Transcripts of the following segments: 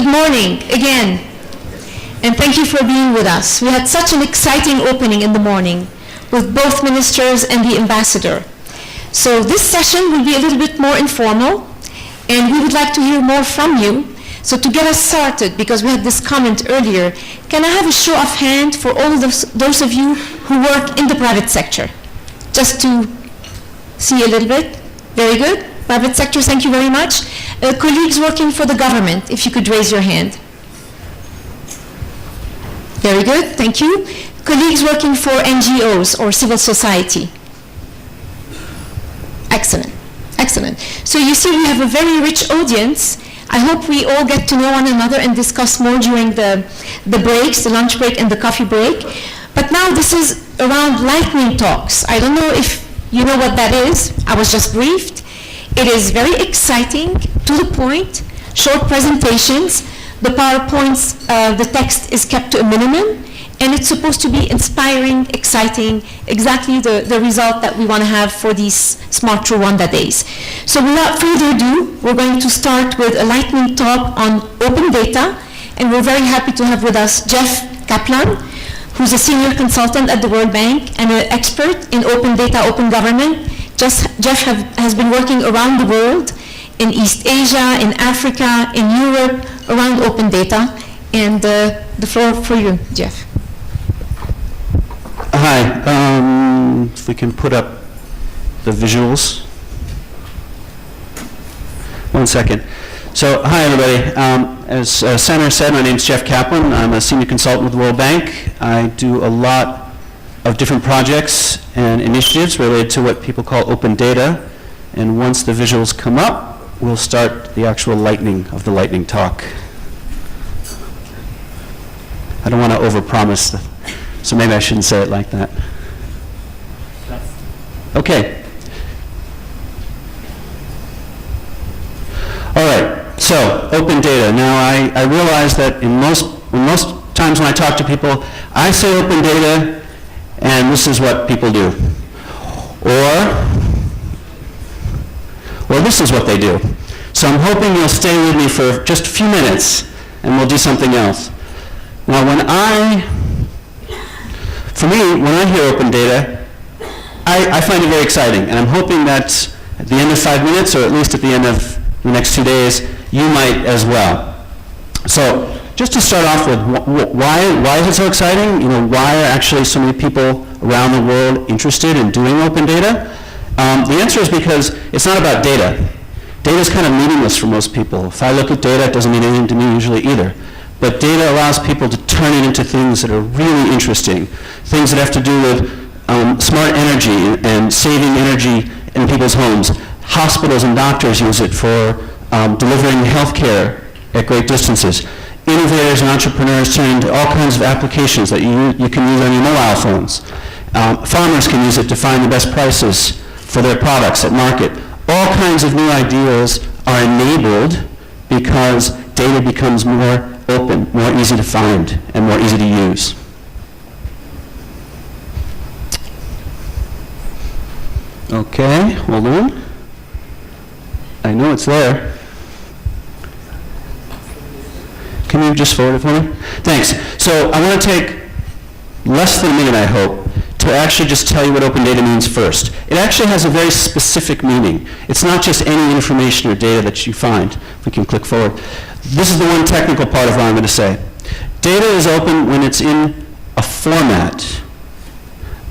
morning again, and thank you for being with us. We had such an exciting opening in the morning with both ministers and the ambassador. So this session will be a little bit more informal, and we would like to hear more from you. So to get us started, because we had this comment earlier, can I have a show of hand for all of those of you who work in the private sector? Just to see a little bit. Very good. Private sector, thank you very much. Colleagues working for the government, if you could raise your hand. Very good, thank you. Colleagues working for NGOs or civil society. Excellent, excellent. So you see we have a very rich audience. I hope we all get to know one another and discuss more during the breaks, the lunch break and the coffee break. But now this is around lightning talks. I don't know if you know what that is. I was just briefed. It is very exciting, to the point, short presentations. The PowerPoints, the text is kept to a minimum, and it's supposed to be inspiring, exciting, exactly the result that we want to have for these Smart Rwanda Days. So without further ado, we're going to start with a lightning talk on open data, and we're very happy to have with us Jeff Kaplan, who's a senior consultant at the World Bank and an expert in open data, open government. Jeff has been working around the world, in East Asia, in Africa, in Europe, around open data. And the floor for you, Jeff. Hi, if we can put up the visuals. 1 second. So, hi everybody. As Senator said, my name is Jeff Kaplan. I'm a senior consultant with the World Bank. I do a lot of different projects and initiatives related to what people call open data. And once the visuals come up, we'll start the actual lightning of the lightning talk. I don't want to overpromise, so maybe I shouldn't say it like that. Okay. All right, so open data. Now I realize that in most times when I talk to people, I say open data, and this is what people do. Or this is what they do. So I'm hoping you'll stay with me for just a few minutes, and we'll do something else. Now for me, when I hear open data, I find it very exciting, and I'm hoping that at the end of 5 minutes, or at least at the end of the next 2 days, you might as well. So just to start off with, why is it so exciting? Why are actually so many people around the world interested in doing open data? The answer is because it's not about data. Data is kind of meaningless for most people. If I look at data, it doesn't mean anything to me usually either. But data allows people to turn it into things that are really interesting, things that have to do with smart energy and saving energy in people's homes. Hospitals and doctors use it for delivering healthcare at great distances. Innovators and entrepreneurs turn into all kinds of applications that you can use on your mobile phones. Farmers can use it to find the best prices for their products at market. All kinds of new ideas are enabled because data becomes more open, more easy to find, and more easy to use. Okay, hold on. I know it's there. Can you just forward it for me? Thanks. So I want to take less than a minute, I hope, to actually just tell you what open data means first. It actually has a very specific meaning. It's not just any information or data that you find. If we can click forward. This is the one technical part of what I'm going to say. Data is open when it's in a format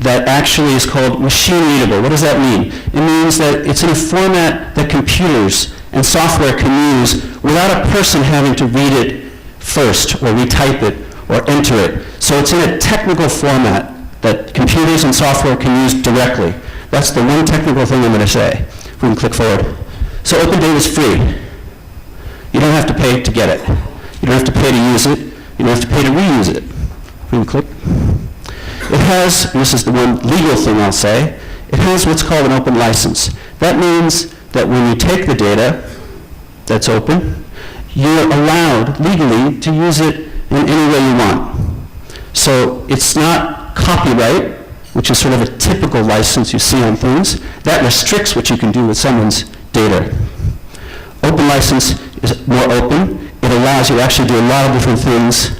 that actually is called machine readable. What does that mean? It means that it's in a format that computers and software can use without a person having to read it first or retype it or enter it. So it's in a technical format that computers and software can use directly. That's the one technical thing I'm going to say. If we can click forward. So open data is free. You don't have to pay to get it. You don't have to pay to use it. You don't have to pay to reuse it. If we can click. It has, and this is the one legal thing I'll say, it has what's called an open license. That means that when you take the data that's open, you're allowed legally to use it in any way you want. So it's not copyright, which is sort of a typical license you see on things. That restricts what you can do with someone's data. Open license is more open, it allows you to actually do a lot of different things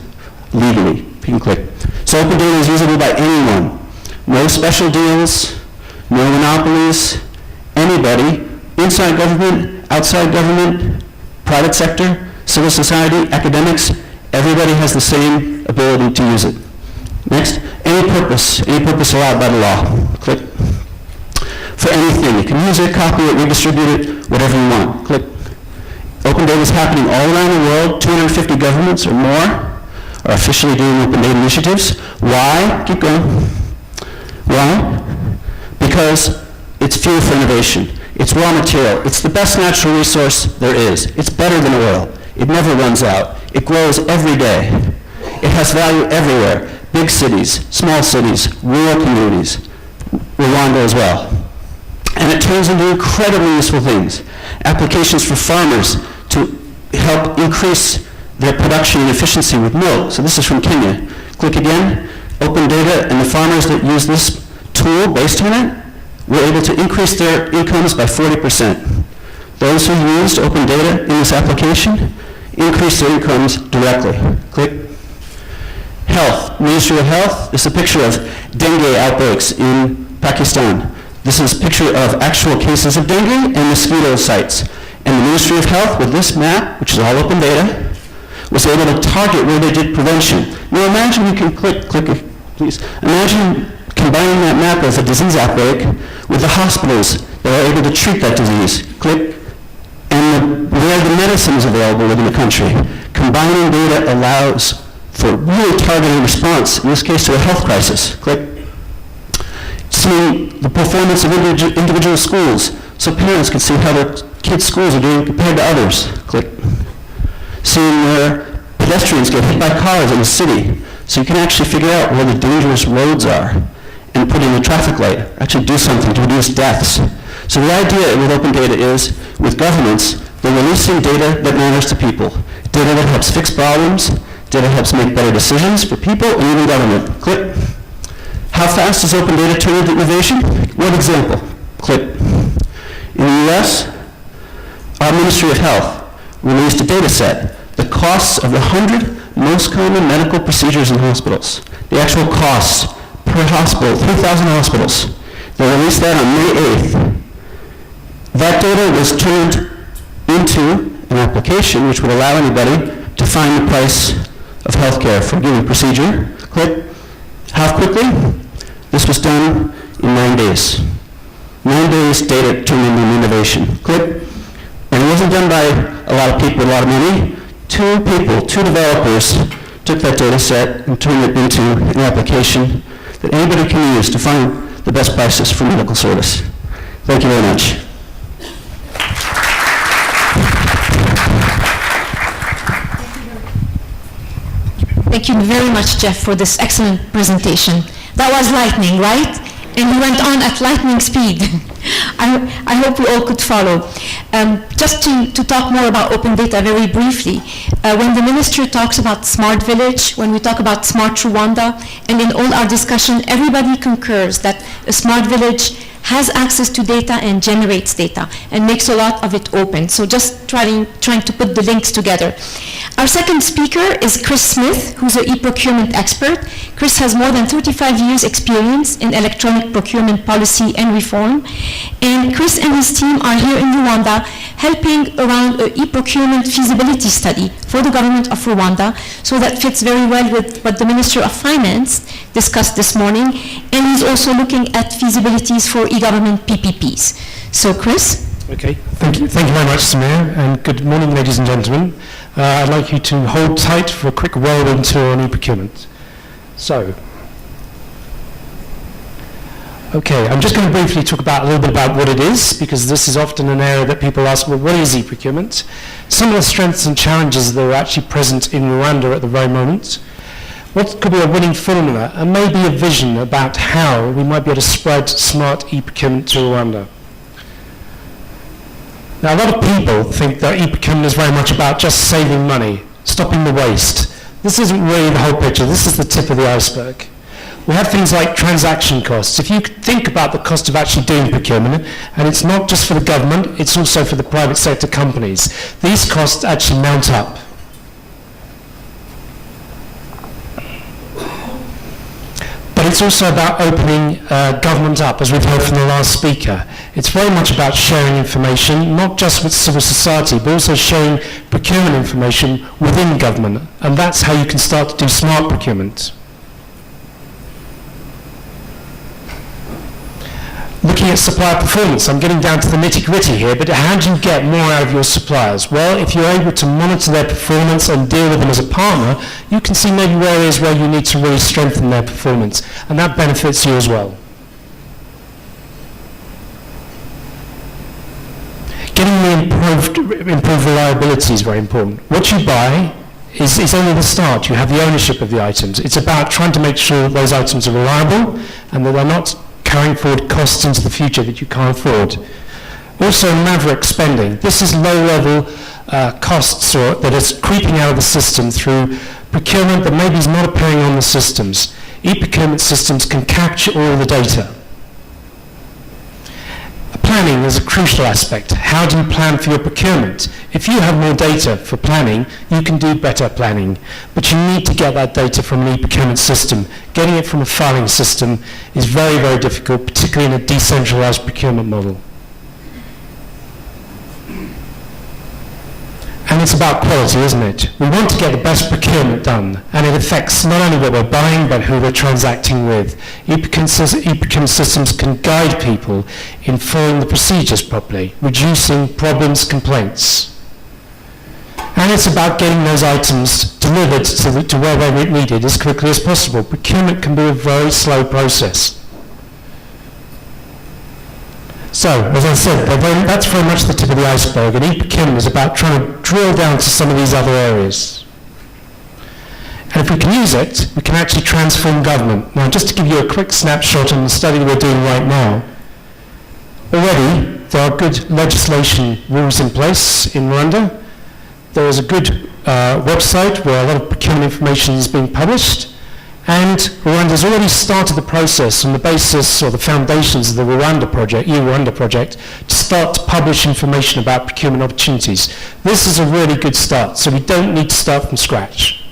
legally. You can click. So open data is usable by anyone. No special deals, no monopolies, anybody, inside government, outside government, private sector, civil society, academics, everybody has the same ability to use it. Next, any purpose allowed by the law. Click. For anything, you can use it, copy it, redistribute it, whatever you want. Click. Open data is happening all around the world. 250 governments or more are officially doing open data initiatives. Why? Keep going. Why? Because it's fuel for innovation. It's raw material. It's the best natural resource there is. It's better than oil. It never runs out. It grows every day. It has value everywhere. Big cities, small cities, rural communities, Rwanda as well. And it turns into incredibly useful things. Applications for farmers to help increase their production and efficiency with milk. So this is from Kenya. Click again. Open data, and the farmers that use this tool based on it were able to increase their incomes by 40%. Those who used open data in this application increased their incomes directly. Click. Health, Ministry of Health. This is a picture of dengue outbreaks in Pakistan. This is a picture of actual cases of dengue and mosquito sites. And the Ministry of Health, with this map, which is all open data, was able to target where they did prevention. Now imagine you can click it, please. Imagine combining that map of a disease outbreak with the hospitals that are able to treat that disease. Click. And where the medicine is available within the country. Combining data allows for really targeted response, in this case to a health crisis. Click. Seeing the performance of individual schools, so parents can see how their kids' schools are doing compared to others. Click. Seeing where pedestrians get hit by cars in the city, so you can actually figure out where the dangerous roads are and put in a traffic light, actually do something to reduce deaths. So the idea with open data is, with governments, they're releasing data that matters to people, data that helps fix problems, data helps make better decisions for people and even government. Click. How fast does open data turn into innovation? One example. Click. In the US, our Ministry of Health released a data set, the costs of the 100 most common medical procedures in hospitals. The actual costs per hospital, 3,000 hospitals. They released that on May 8th. That data was turned into an application which would allow anybody to find the price of healthcare for a given procedure. Click. How quickly? This was done in 9 days. 9 days data turned into an innovation. Click. And it wasn't done by a lot of people with a lot of money. Two developers took that data set and turned it into an application that anybody can use to find the best prices for medical service. Thank you very much. Thank you very much, Jeff, for this excellent presentation. That was lightning, right? And we went on at lightning speed. I hope we all could follow. Just to talk more about open data very briefly, when the minister talks about smart village, when we talk about smart Rwanda, and in all our discussion, everybody concurs that a smart village has access to data and generates data and makes a lot of it open. So just trying to put the links together. Our second speaker is Chris Smith, who's an e-procurement expert. Chris has more than 35 years experience in electronic procurement policy and reform. And Chris and his team are here in Rwanda helping around an e-procurement feasibility study for the government of Rwanda. So that fits very well with what the Minister of Finance discussed this morning. And he's also looking at feasibilities for e-government PPPs. So Chris? Okay, thank you very much, Samir, and good morning, ladies and gentlemen. I'd like you to hold tight for a quick whirlwind tour on e-procurement. So, okay, I'm just going to briefly talk about a little bit about what it is, because this is often an area that people ask, well, what is e-procurement? Some of the strengths and challenges that are actually present in Rwanda at the very moment. What could be a winning formula, and maybe a vision about how we might be able to spread smart e-procurement to Rwanda. Now, a lot of people think that e-procurement is very much about just saving money, stopping the waste. This isn't really the whole picture. This is the tip of the iceberg. We have things like transaction costs. If you think about the cost of actually doing procurement, and it's not just for the government, it's also for the private sector companies, these costs actually mount up. it's also about opening government up, as we've heard from the last speaker. It's very much about sharing information, not just with civil society, but also sharing procurement information within government. And that's how you can start to do smart procurement. Looking at supplier performance, I'm getting down to the nitty-gritty here, but how do you get more out of your suppliers? Well, if you're able to monitor their performance and deal with them as a partner, you can see maybe areas where you need to really strengthen their performance, and that benefits you as well. Getting the improved reliability is very important. What you buy is only the start. You have the ownership of the items. It's about trying to make sure that those items are reliable and that they're not carrying forward costs into the future that you can't afford. Also, maverick spending. This is low-level costs that is creeping out of the system through procurement that maybe is not appearing on the systems. E-procurement systems can capture all the data. Planning is a crucial aspect. How do you plan for your procurement? If you have more data for planning, you can do better planning. But you need to get that data from an e-procurement system. Getting it from a filing system is very, very difficult, particularly in a decentralized procurement model. And it's about quality, isn't it? We want to get the best procurement done, and it affects not only what we're buying, but who we're transacting with. E-procurement systems can guide people in following the procedures properly, reducing problems, complaints. And it's about getting those items delivered to where they're needed as quickly as possible. Procurement can be a very slow process. So, as I said, that's very much the tip of the iceberg, and e-procurement is about trying to drill down to some of these other areas. And if we can use it, we can actually transform government. Now, just to give you a quick snapshot on the study we're doing right now, already there are good legislation rules in place in Rwanda. There is a good website where a lot of procurement information is being published. And Rwanda has already started the process on the basis or the foundations of the Rwanda project, e-Rwanda project, to start to publish information about procurement opportunities. This is a really good start, so we don't need to start from scratch.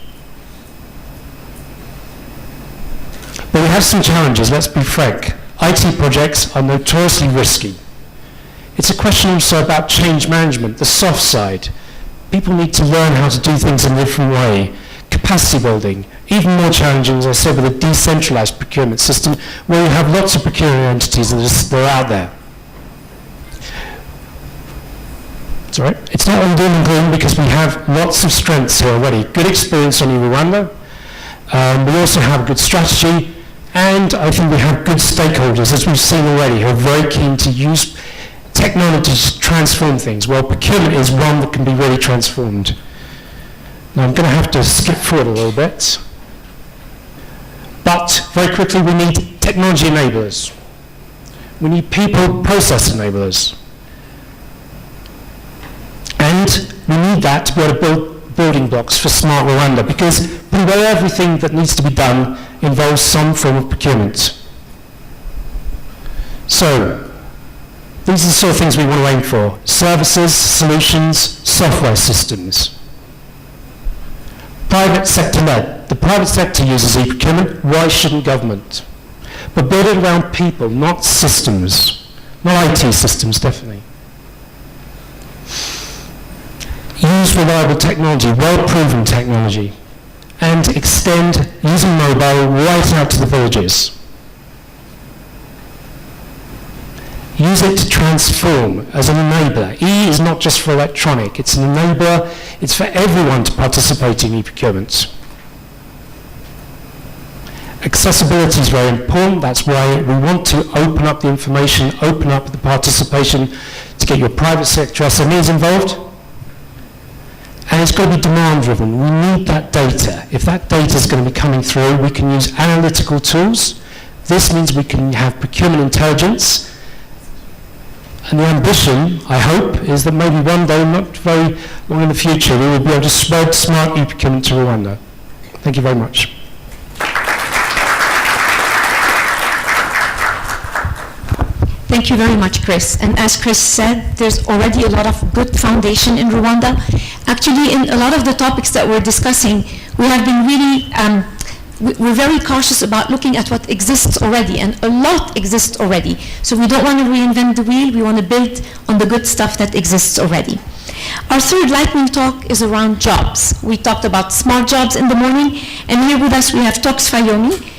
But we have some challenges, let's be frank. IT projects are notoriously risky. It's a question also about change management, the soft side. People need to learn how to do things in a different way. Capacity building, even more challenging, as I said, with a decentralized procurement system where you have lots of procurement entities that are out there. Sorry, it's not all doom and gloom because we have lots of strengths here already. Good experience on Rwanda. We also have good strategy, and I think we have good stakeholders, as we've seen already, who are very keen to use technology to transform things. Well, procurement is one that can be really transformed. Now, I'm going to have to skip forward a little bit. But, very quickly, we need technology enablers. We need people process enablers. And we need that to be able to build building blocks for Smart Rwanda, because pretty well everything that needs to be done involves some form of procurement. So, these are the sort of things we want to aim for. Services, solutions, software systems. Private sector led. The private sector uses e-procurement. Why shouldn't government? But build it around people, not systems. Not IT systems, definitely. Use reliable technology, well-proven technology, and extend using mobile right out to the villages. Use it to transform as an enabler. E is not just for electronic, it's an enabler, it's for everyone to participate in e-procurement. Accessibility is very important, that's why we want to open up the information, open up the participation to get your private sector SMEs involved. And it's got to be demand driven. We need that data. If that data is going to be coming through, we can use analytical tools. This means we can have procurement intelligence. And the ambition, I hope, is that maybe one day, not very long in the future, we will be able to spread smart e-procurement to Rwanda. Thank you very much. Thank you very much, Chris. And as Chris said, there's already a lot of good foundation in Rwanda. Actually, in a lot of the topics that we're discussing, we have been really we're very cautious about looking at what exists already, and a lot exists already. So we don't want to reinvent the wheel, we want to build on the good stuff that exists already. Our third lightning talk is around jobs. We talked about smart jobs in the morning, and here with us we have Tox Fayomi,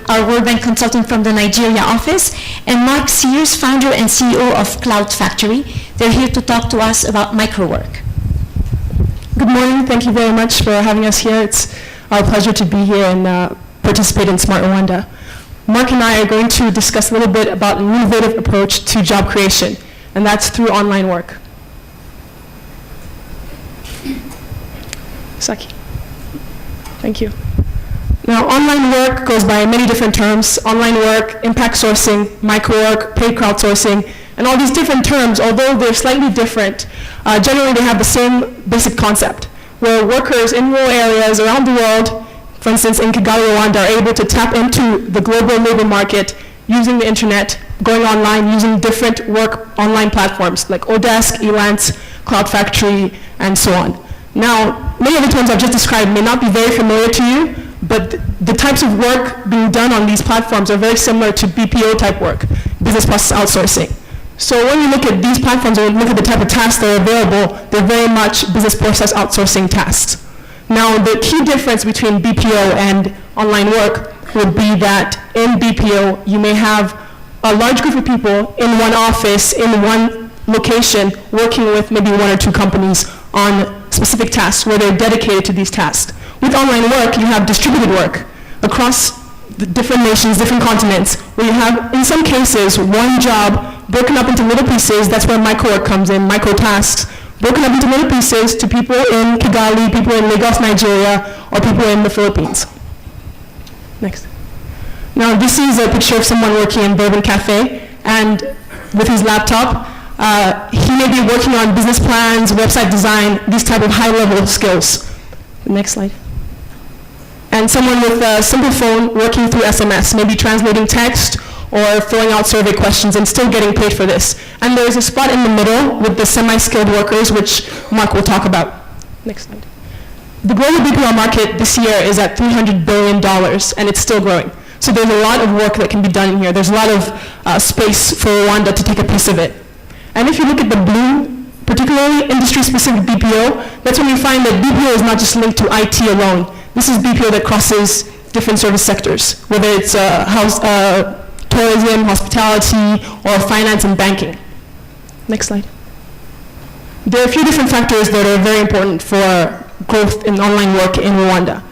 our World Bank consultant from the Nigeria office, and Mark Sears, founder and CEO of Cloud Factory. They're here to talk to us about microwork. Good morning. Thank you very much for having us here. It's our pleasure to be here and participate in Smart Rwanda. Mark and I are going to discuss a little bit about an innovative approach to job creation, and that's through online work. Saki. Thank you. Now, online work goes by many different terms: online work, impact sourcing, microwork, paid crowdsourcing, and all these different terms, although they're slightly different, generally they have the same basic concept, where workers in rural areas around the world, for instance in Kigali, Rwanda, are able to tap into the global labor market using the internet, going online, using different work online platforms like Odesk, Elance, Cloud Factory, and so on. Now, many of the terms I've just described may not be very familiar to you, but the types of work being done on these platforms are very similar to BPO type work, business process outsourcing. So when you look at these platforms and look at the type of tasks that are available, they're very much business process outsourcing tasks. Now, the key difference between BPO and online work would be that in BPO, you may have a large group of people in one office, in one location, working with maybe one or two companies on specific tasks where they're dedicated to these tasks. With online work, you have distributed work across the different nations, different continents, where you have, in some cases, one job broken up into little pieces. That's where microwork comes in, micro tasks, broken up into little pieces to people in Kigali, people in Lagos, Nigeria, or people in the Philippines. Next. Now, this is a picture of someone working in Bourbon Cafe, and with his laptop, he may be working on business plans, website design, these type of high-level skills. Next slide. And someone with a simple phone working through SMS, maybe translating text or filling out survey questions and still getting paid for this. And there's a spot in the middle with the semi-skilled workers, which Mark will talk about. Next slide. The global BPO market this year is at $300 billion, and it's still growing. So there's a lot of work that can be done in here. There's a lot of space for Rwanda to take a piece of it. And if you look at the blue, particularly industry-specific BPO, that's when you find that BPO is not just linked to IT alone. This is BPO that crosses different service sectors, whether it's tourism, hospitality, or finance and banking. Next slide. There are a few different factors that are very important for growth in online work in Rwanda.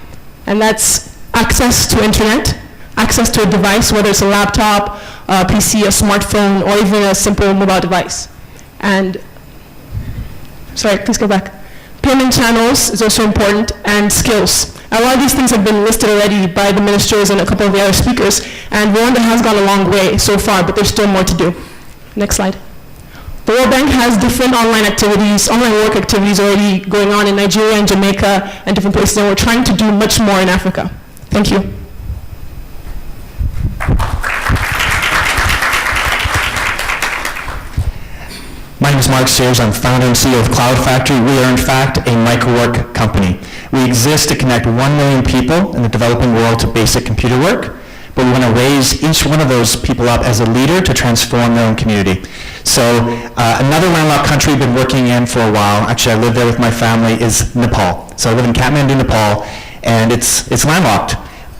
And that's access to internet, access to a device, whether it's a laptop, a PC, a smartphone, or even a simple mobile device. And, sorry, please go back. Payment channels is also important, and skills. A lot of these things have been listed already by the ministers and a couple of the other speakers, and Rwanda has gone a long way so far, but there's still more to do. Next slide. The World Bank has different online activities, online work activities already going on in Nigeria and Jamaica and different places, and we're trying to do much more in Africa. Thank you. My name is Mark Sears. I'm founder and CEO of Cloud Factory. We are, in fact, a microwork company. We exist to connect 1 million people in the developing world to basic computer work, but we want to raise each one of those people up as a leader to transform their own community. So another landlocked country we've been working in for a while, actually I live there with my family, is Nepal. So I live in Kathmandu, Nepal, and it's landlocked.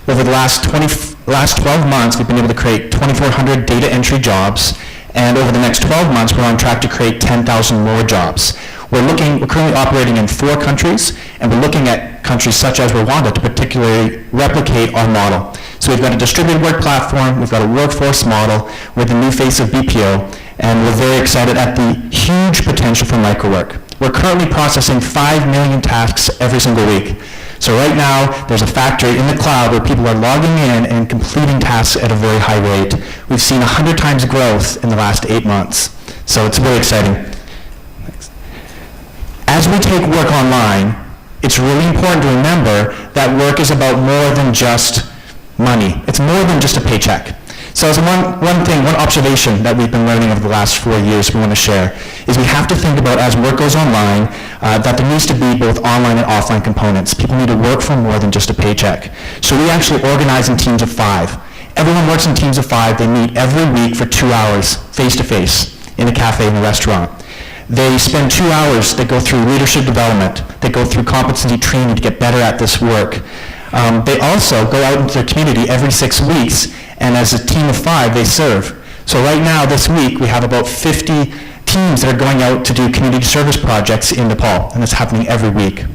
Over the last 12 months, we've been able to create 2,400 data entry jobs, and over the next 12 months, we're on track to create 10,000 more jobs. We're currently operating in 4 countries, and we're looking at countries such as Rwanda to particularly replicate our model. So we've got a distributed work platform, we've got a workforce model, we're the new face of BPO, and we're very excited at the huge potential for microwork. We're currently processing 5 million tasks every single week. So right now, there's a factory in the cloud where people are logging in and completing tasks at a very high rate. We've seen 100 times growth in the last 8 months. So it's really exciting. As we take work online, it's really important to remember that work is about more than just money. It's more than just a paycheck. So as one observation that we've been learning over the last 4 years we want to share is we have to think about, as work goes online, that there needs to be both online and offline components. People need to work for more than just a paycheck. So we actually organize in teams of 5. Everyone works in teams of 5. They meet every week for 2 hours, face-to-face, in a cafe, in a restaurant. They spend 2 hours, they go through leadership development, they go through competency training to get better at this work. They also go out into their community every 6 weeks, and as a team of 5, they serve. So right now, this week, we have about 50 teams that are going out to do community service projects in Nepal, and it's happening every week.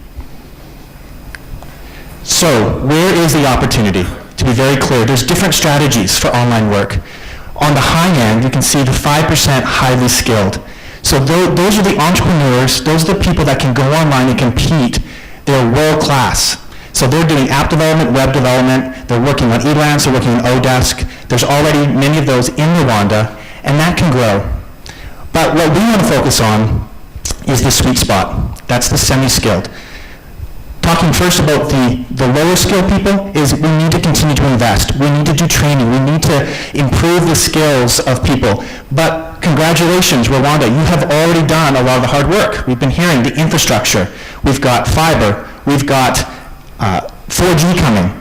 So where is the opportunity? To be very clear, there's different strategies for online work. On the high end, you can see the 5% highly skilled. So those are the entrepreneurs, those are the people that can go online and compete. They're world class. So they're doing app development, web development, they're working on Elance, they're working on Odesk. There's already many of those in Rwanda, and that can grow. But what we want to focus on is the sweet spot. That's the semi-skilled. Talking first about the lower skilled people is we need to continue to invest. We need to do training. We need to improve the skills of people. But congratulations, Rwanda, you have already done a lot of the hard work. We've been hearing the infrastructure. We've got fiber. We've got 4G coming.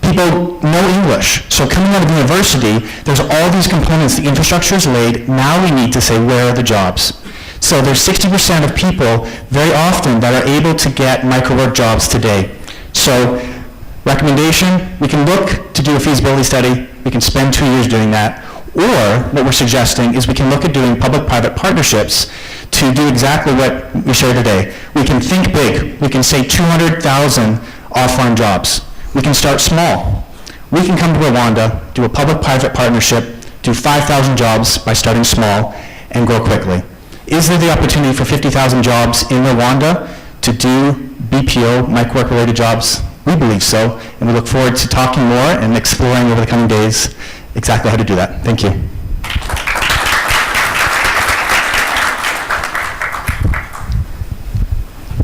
People know English. So coming out of university, there's all these components. The infrastructure is laid. Now we need to say, where are the jobs? So there's 60% of people very often that are able to get micro-work jobs today. So recommendation, we can look to do a feasibility study. We can spend 2 years doing that. Or what we're suggesting is we can look at doing public-private partnerships to do exactly what we shared today. We can think big. We can say 200,000 offline jobs. We can start small. We can come to Rwanda, do a public-private partnership, do 5,000 jobs by starting small, and grow quickly. Is there the opportunity for 50,000 jobs in Rwanda to do BPO, micro-work-related jobs? We believe so, and we look forward to talking more and exploring over the coming days exactly how to do that. Thank you.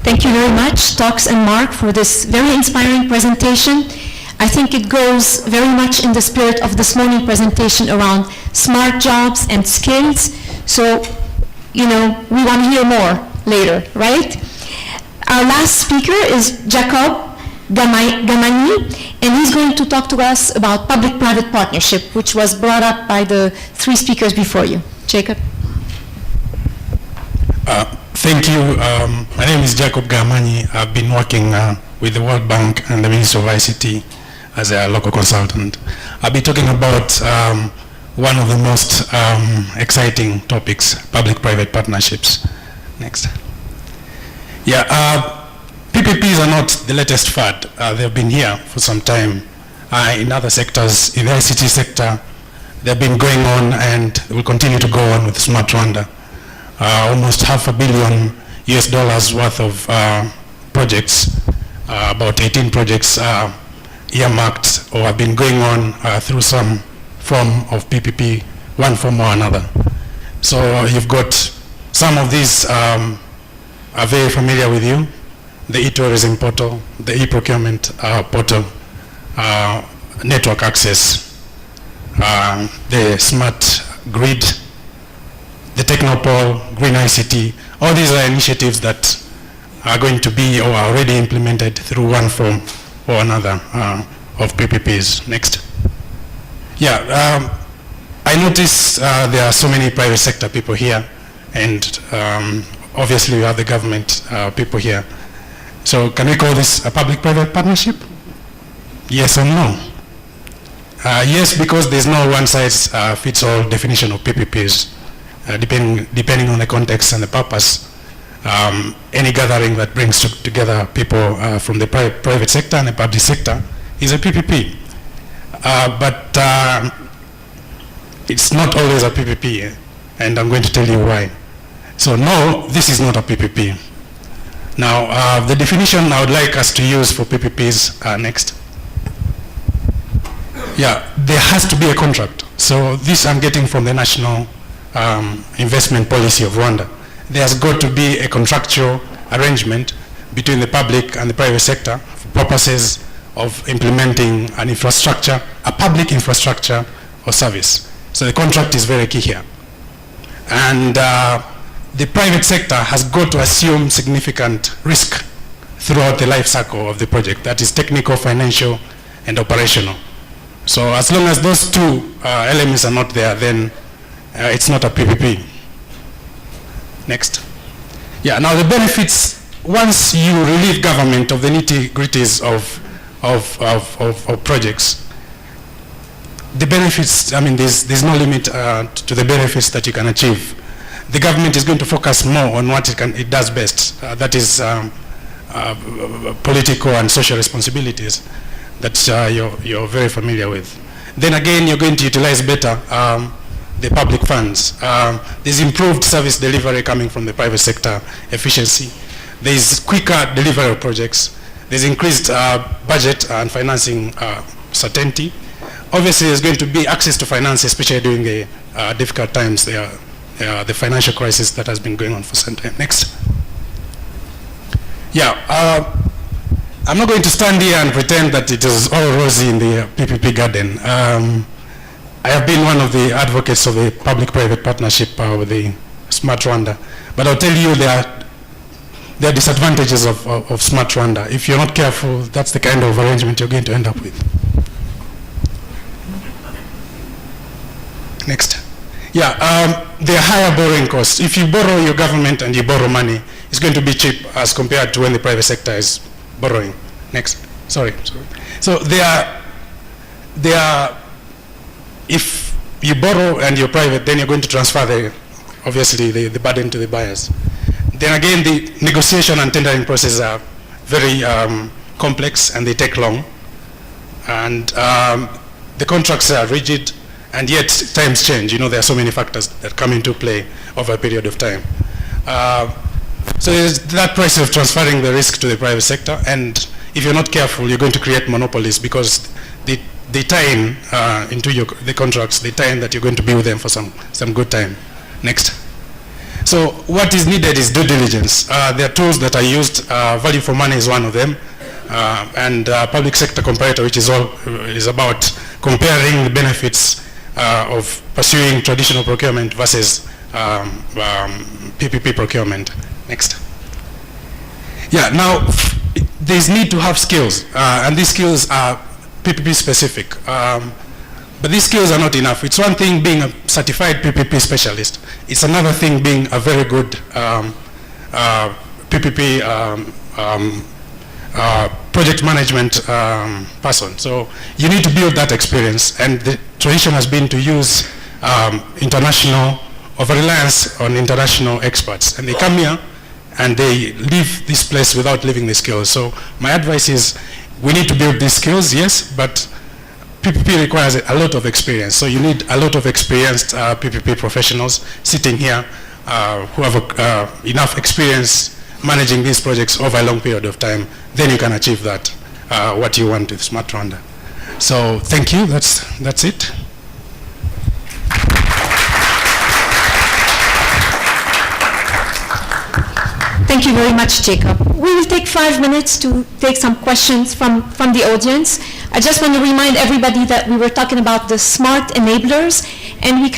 Thank you very much, Tox and Mark, for this very inspiring presentation. I think it goes very much in the spirit of this morning presentation around smart jobs and skills. So, we want to hear more later, right? Our last speaker is Jacob Gamani, and he's going to talk to us about public-private partnership, which was brought up by the 3 speakers before you. Jacob. Thank you. My name is Jacob Gamani. I've been working with the World Bank and the Ministry of ICT as a local consultant. I'll be talking about one of the most exciting topics, public-private partnerships. Next. Yeah, PPPs are not the latest fad. They've been here for some time. In other sectors, in the ICT sector, they've been going on and will continue to go on with Smart Rwanda. Almost $500 million worth of projects, about 18 projects earmarked or have been going on through some form of PPP, one form or another. So you've got some of these are very familiar with you. The e-tourism portal, the e-procurement portal, network access, the smart grid, the Technopole, Green ICT. All these are initiatives that are going to be or are already implemented through one form or another of PPPs. Next. Yeah, I notice there are so many private sector people here, and obviously we have the government people here. So can we call this a public-private partnership? Yes or no? Yes, because there's no one-size-fits-all definition of PPPs. Depending on the context and the purpose, any gathering that brings together people from the private sector and the public sector is a PPP. But it's not always a PPP, and I'm going to tell you why. So no, this is not a PPP. Now, the definition I would like us to use for PPPs, next. Yeah, there has to be a contract. So this I'm getting from the National Investment Policy of Rwanda. There's got to be a contractual arrangement between the public and the private sector for purposes of implementing an infrastructure, a public infrastructure or service. So the contract is very key here. And the private sector has got to assume significant risk throughout the life cycle of the project. That is technical, financial, and operational. So as long as those two elements are not there, then it's not a PPP. Next. Yeah, now the benefits, once you relieve government of the nitty-gritties of projects, the benefits, I mean, there's no limit to the benefits that you can achieve. The government is going to focus more on what it does best. That is political and social responsibilities that you're very familiar with. Then again, you're going to utilize better the public funds. There's improved service delivery coming from the private sector, efficiency. There's quicker delivery of projects. There's increased budget and financing certainty. Obviously, there's going to be access to finance, especially during the difficult times, the financial crisis that has been going on for some time. Next. Yeah, I'm not going to stand here and pretend that it is all rosy in the PPP garden. I have been one of the advocates of the public-private partnership with the Smart Rwanda, but I'll tell you there are disadvantages of Smart Rwanda. If you're not careful, that's the kind of arrangement you're going to end up with. Next. Yeah, there are higher borrowing costs. If you borrow your government and you borrow money, it's going to be cheap as compared to when the private sector is borrowing. Next. Sorry. So if you borrow and you're private, then you're going to transfer obviously the burden to the buyers. Then again, the negotiation and tendering processes are very complex and they take long. And the contracts are rigid, and yet times change. You know, there are so many factors that come into play over a period of time. So there's that process of transferring the risk to the private sector, and if you're not careful, you're going to create monopolies because they tie in into the contracts, they tie in that you're going to be with them for some good time. Next. So what is needed is due diligence. There are tools that are used. Value for money is one of them, and public sector comparator, which is about comparing the benefits of pursuing traditional procurement versus PPP procurement. Next. Yeah, now there's need to have skills, and these skills are PPP specific. But these skills are not enough. It's one thing being a certified PPP specialist. It's another thing being a very good PPP project management person. So you need to build that experience, and the tradition has been to use international, of a reliance on international experts. And they come here and they leave this place without leaving the skills. So my advice is we need to build these skills, yes, but PPP requires a lot of experience. So you need a lot of experienced PPP professionals sitting here who have enough experience managing these projects over a long period of time. Then you can achieve that, what you want with Smart Rwanda. So thank you, that's it. Thank you very much, Jacob. We will take 5 minutes to take some questions from the audience. I just want to remind everybody that we were talking about the smart enablers, and we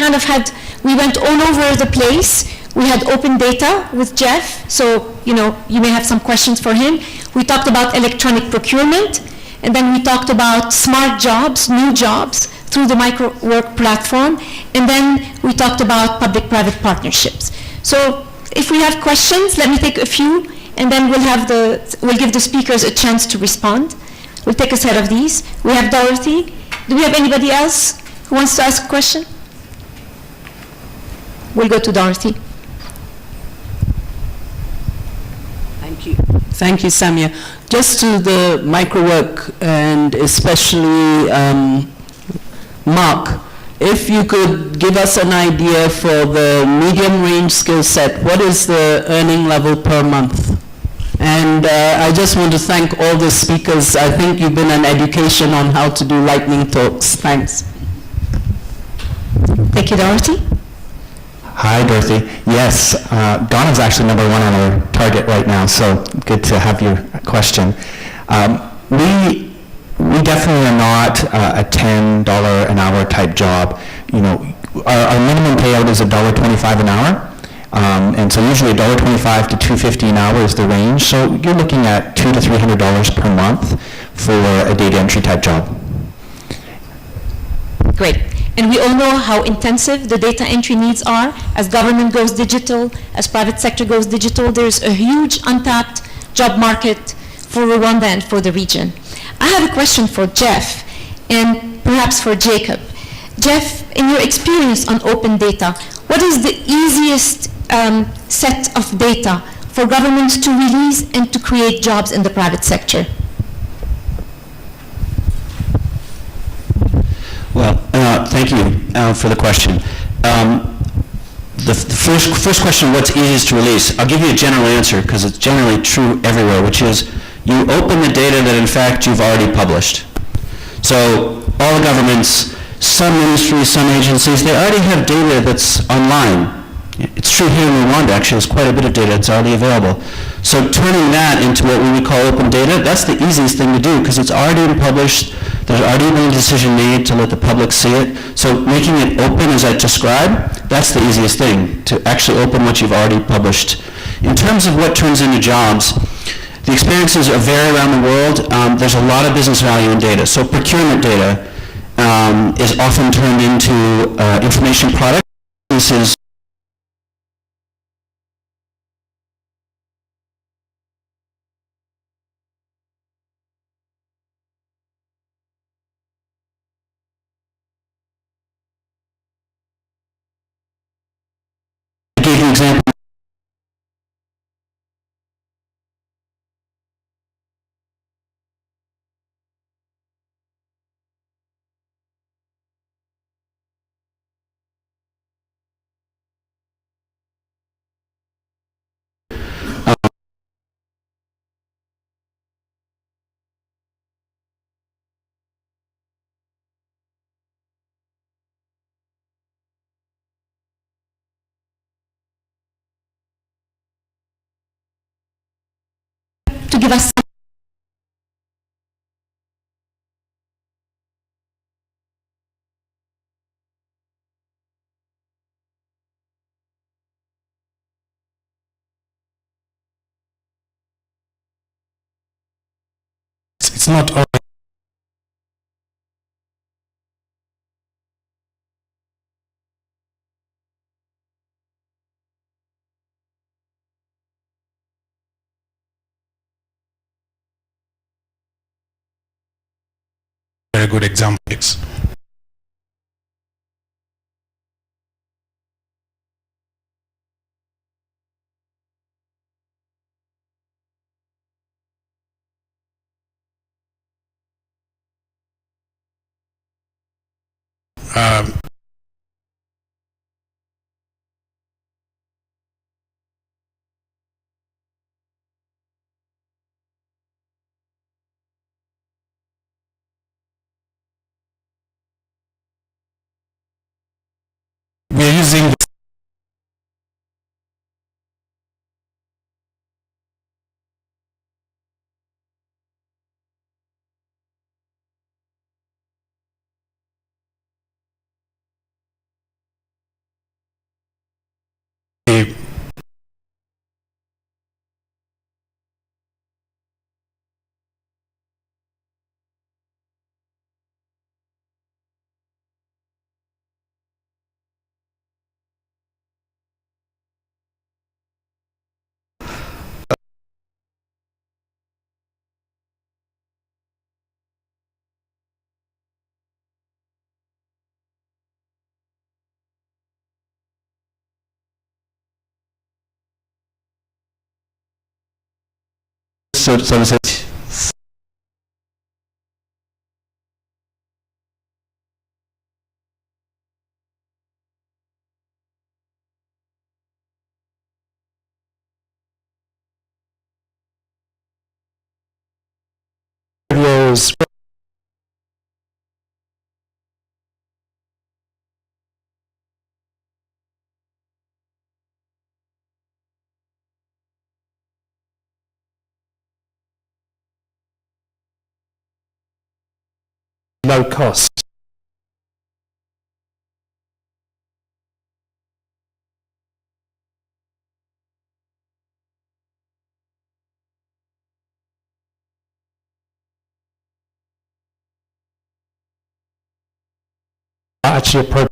went all over the place. We had open data with Jeff, so you may have some questions for him. We talked about electronic procurement, and then we talked about smart jobs, new jobs, through the microwork platform, and then we talked about public-private partnerships. So if we have questions, let me take a few, and then we'll give the speakers a chance to respond. We'll take a set of these. We have Dorothy. Do we have anybody else who wants to ask a question? We'll go to Dorothy. Thank you. Thank you, Samia. Just to the microwork, and especially Mark, if you could give us an idea for the medium range skill set, what is the earning level per month? And I just want to thank all the speakers. I think you've been an education on how to do lightning talks. Thanks. Thank you, Dorothy. Hi, Dorothy. Yes, Donna's actually #1 on our target right now, so good to have your question. We definitely are not not a $10 an hour type job, you know, our minimum payout is $1.25 an hour. And so usually $1.25 to $2.50 an hour is the range. So you're looking at $200 to $300 per month for a data entry type job. Great. And we all know how intensive the data entry needs are. As government goes digital, as private sector goes digital, there's a huge untapped job market for Rwanda and for the region. I have a question for Jeff and perhaps for Jacob. Jeff, in your experience on open data, what is the easiest set of data for governments to release and to create jobs in the private sector? Well, thank you for the question. The first question, what's easiest to release? I'll give you a general answer because it's generally true everywhere, which is you open the data that in fact you've already published. So all the governments, some ministries, some agencies, they already have data that's online. It's true here in Rwanda, actually, there's quite a bit of data that's already available. So turning that into what we would call open data, that's the easiest thing to do because it's already been published, there's already been a decision made to let the public see it. So making it open, as I described, that's the easiest thing, to actually open what you've already published. In terms of what turns into jobs, the experiences vary around the world. There's a lot of business value in data. So procurement data is often turned into information products. This is I gave you an example. To give us some It's not always very good examples. We are using the so to say, Videos. low cost. Actually appropriate.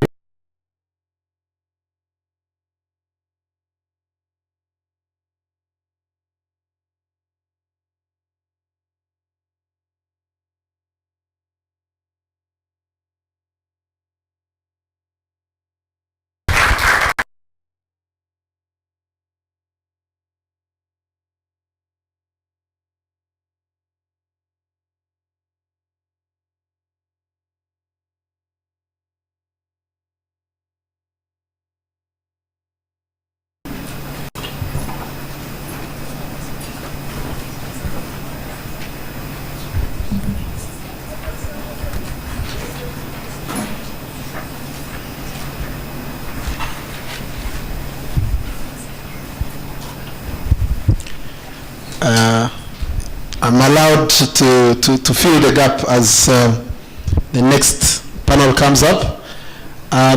I'm allowed to fill the gap as the next panel comes up.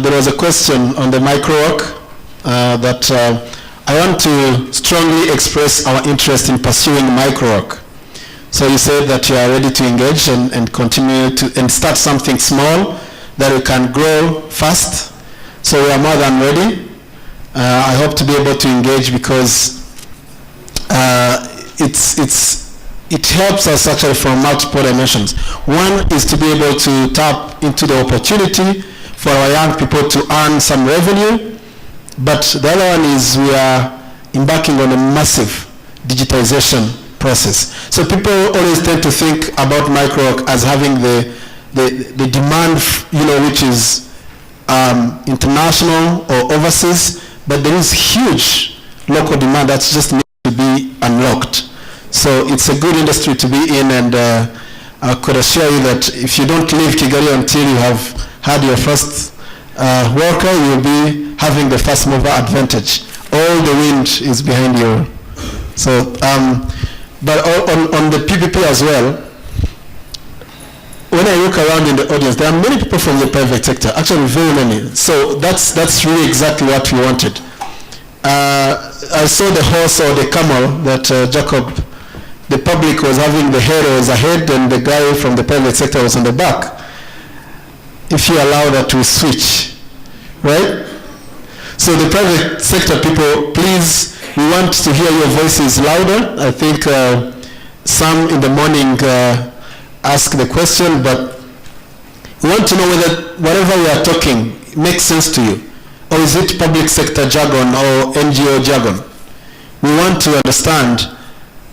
There was a question on the micro-work that I want to strongly express our interest in pursuing micro-work. So you said that you are ready to engage and continue to and start something small that we can grow fast. So we are more than ready. I hope to be able to engage because it helps us actually from multiple dimensions. One is to be able to tap into the opportunity for our young people to earn some revenue, but the other one is we are embarking on a massive digitization process. So people always tend to think about micro as having the demand, which is international or overseas, but there is huge local demand that's just needs to be unlocked. So it's a good industry to be in, and I could assure you that if you don't leave Kigali until you have had your first worker, you'll be having the first mover advantage. All the wind is behind you. So, but on the PPP as well, when I look around in the audience, there are many people from the private sector, actually very many. So that's really exactly what we wanted. I saw the horse or the camel that Jacob, the public was having, the hero was ahead and the guy from the private sector was on the back. If you allow that to switch, right? So the private sector people, please, we want to hear your voices louder. I think some in the morning ask the question, but we want to know whether whatever we are talking makes sense to you, or is it public sector jargon or NGO jargon? We want to understand.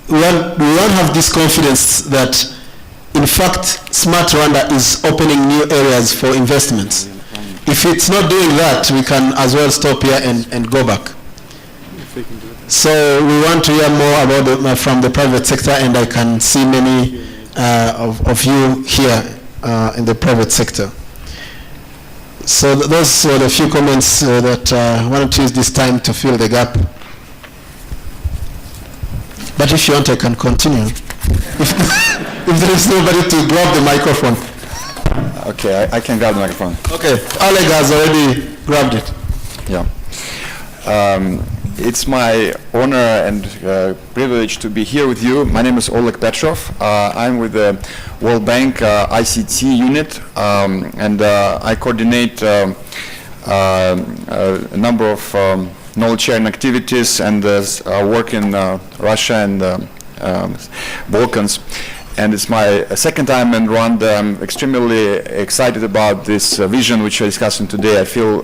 We won't have this confidence that, in fact, Smart Rwanda is opening new areas for investments. If it's not doing that, we can as well stop here and go back. So we want to hear more about from the private sector, and I can see many of you here in the private sector. So those were the few comments that I wanted to use this time to fill the gap. But if you want, I can continue. If there is nobody to grab the microphone. Okay, I can grab the microphone. Okay, Oleg has already grabbed it. Yeah. It's my honor and privilege to be here with you. My name is Oleg Petrov. I'm with the World Bank ICT Unit, and I coordinate a number of knowledge sharing activities and work in Russia and Balkans. And it's my second time in Rwanda. I'm extremely excited about this vision which we're discussing today. I feel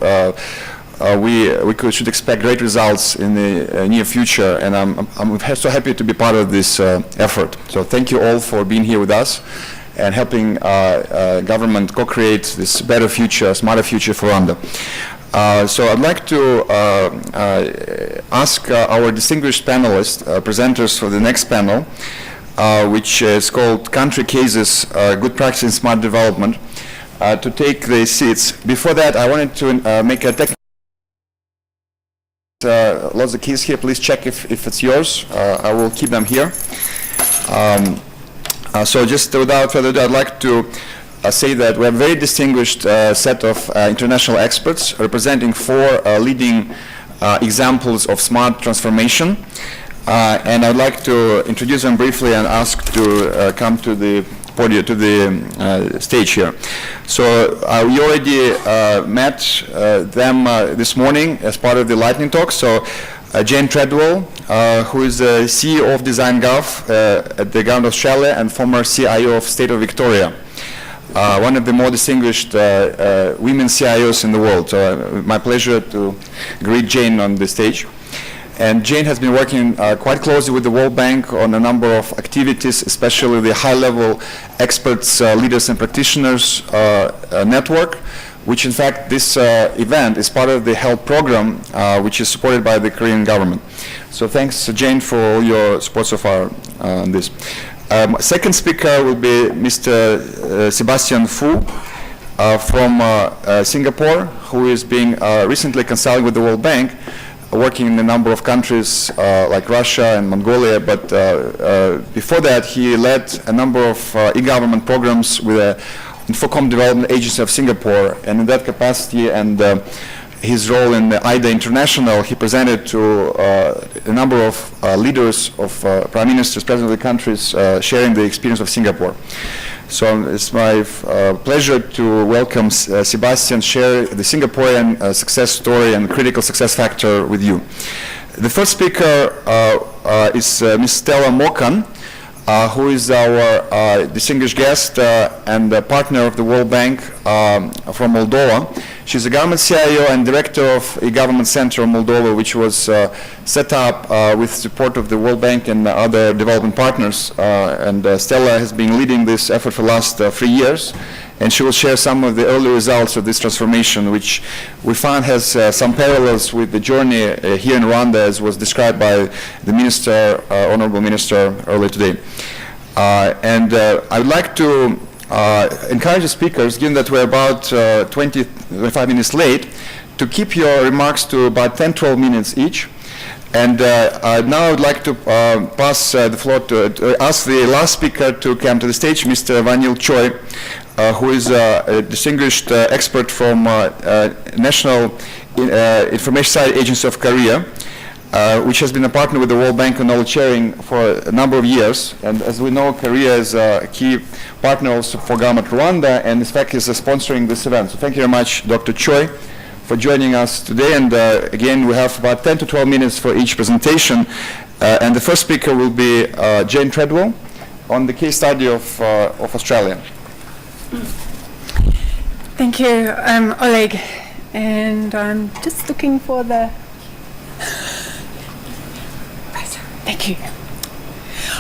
we should expect great results in the near future, and I'm so happy to be part of this effort. So thank you all for being here with us and helping government co-create this better future, smarter future for Rwanda. So I'd like to ask our distinguished panelists, presenters for the next panel, which is called Country Cases, Good Practice in Smart Development, to take their seats. Before that, I wanted to make a technical lots of keys here. Please check if it's yours. I will keep them here. So just without further ado, I'd like to say that we have a very distinguished set of international experts representing 4 leading examples of smart transformation. And I'd like to introduce them briefly and ask to come to the podium, to the stage here. So we already met them this morning as part of the lightning talk. So Jane Treadwell, who is the CEO of DesignGov at the Government of Australia and former CIO of State of Victoria. One of the more distinguished women CIOs in the world. So my pleasure to greet Jane on the stage. And Jane has been working quite closely with the World Bank on a number of activities, especially the high-level experts, leaders and practitioners network, which in fact this event is part of the health program, which is supported by the Korean government. So thanks, Jane, for all your support so far on this. Second speaker will be Mr. Sebastian Fu from Singapore, who is being recently consulting with the World Bank, working in a number of countries like Russia and Mongolia, but before that he led a number of e-government programs with the Infocom Development Agency of Singapore, and in that capacity and his role in IDA International, he presented to a number of leaders of prime ministers, presidents of the countries, sharing the experience of Singapore. So it's my pleasure to welcome Sebastian, share the Singaporean success story and critical success factor with you. The first speaker is Ms. Stella Mokan, who is our distinguished guest and partner of the World Bank from Moldova. She's a government CIO and director of a government center of Moldova, which was set up with support of the World Bank and other development partners. And Stella has been leading this effort for the last 3 years. And she will share some of the early results of this transformation, which we found has some parallels with the journey here in Rwanda, as was described by the Minister, Honorable Minister, earlier today. And I would like to encourage the speakers, given that we're about 25 minutes late, to keep your remarks to about 10-12 minutes each. And now I would like to pass the floor to ask the last speaker to come to the stage, Mr. Vanil Choi, who is a distinguished expert from National Information Science Agency of Korea, which has been a partner with the World Bank on knowledge sharing for a number of years. And as we know, Korea is a key partner also for Government Rwanda, and in fact is sponsoring this event. So thank you very much, Dr. Choi, for joining us today. And again, we have about 10 to 12 minutes for each presentation. And the first speaker will be Jane Treadwell on the case study of Australia. Thank you, Oleg. And I'm just looking for the... Thank you.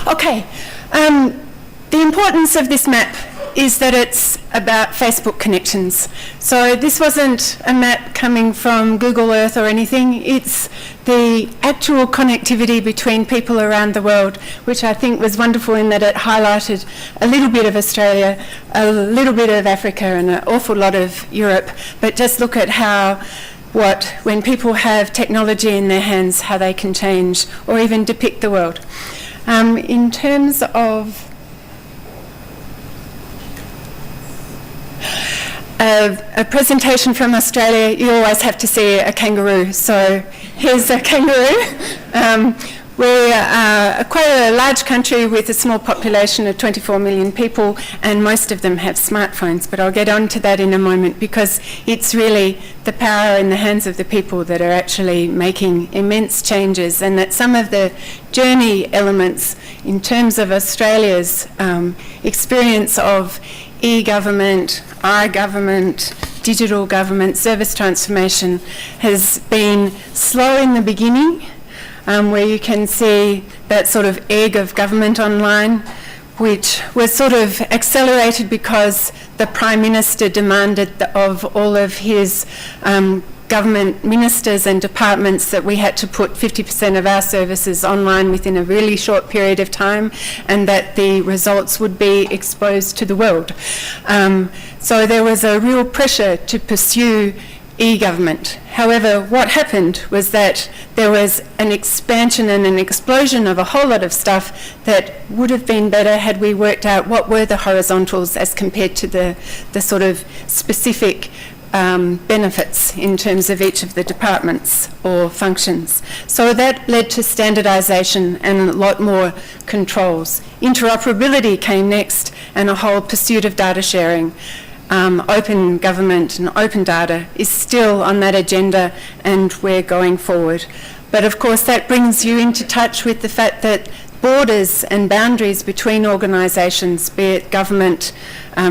Okay. The importance of this map is that it's about Facebook connections. So this wasn't a map coming from Google Earth or anything. It's the actual connectivity between people around the world, which I think was wonderful in that it highlighted a little bit of Australia, a little bit of Africa, and an awful lot of Europe. But just look at how when people have technology in their hands, how they can change or even depict the world. In terms of a presentation from Australia, you always have to see a kangaroo. So here's a kangaroo. We're quite a large country with a small population of 24 million people, and most of them have smartphones, but I'll get on to that in a moment, because it's really the power in the hands of the people that are actually making immense changes, and that some of the journey elements in terms of Australia's experience of e-government, I-government, digital government, service transformation has been slow in the beginning, where you can see that sort of egg of government online, which was sort of accelerated because the Prime Minister demanded of all of his government ministers and departments that we had to put 50% of our services online within a really short period of time, and that the results would be exposed to the world. So there was a real pressure to pursue e-government. However, what happened was that there was an expansion and an explosion of a whole lot of stuff that would have been better had we worked out what were the horizontals as compared to the sort of specific benefits in terms of each of the departments or functions. So that led to standardisation and a lot more controls. Interoperability came next, and a whole pursuit of data sharing. Open government and open data is still on that agenda, and we're going forward. But of course that brings you into touch with the fact that borders and boundaries between organisations, be it government,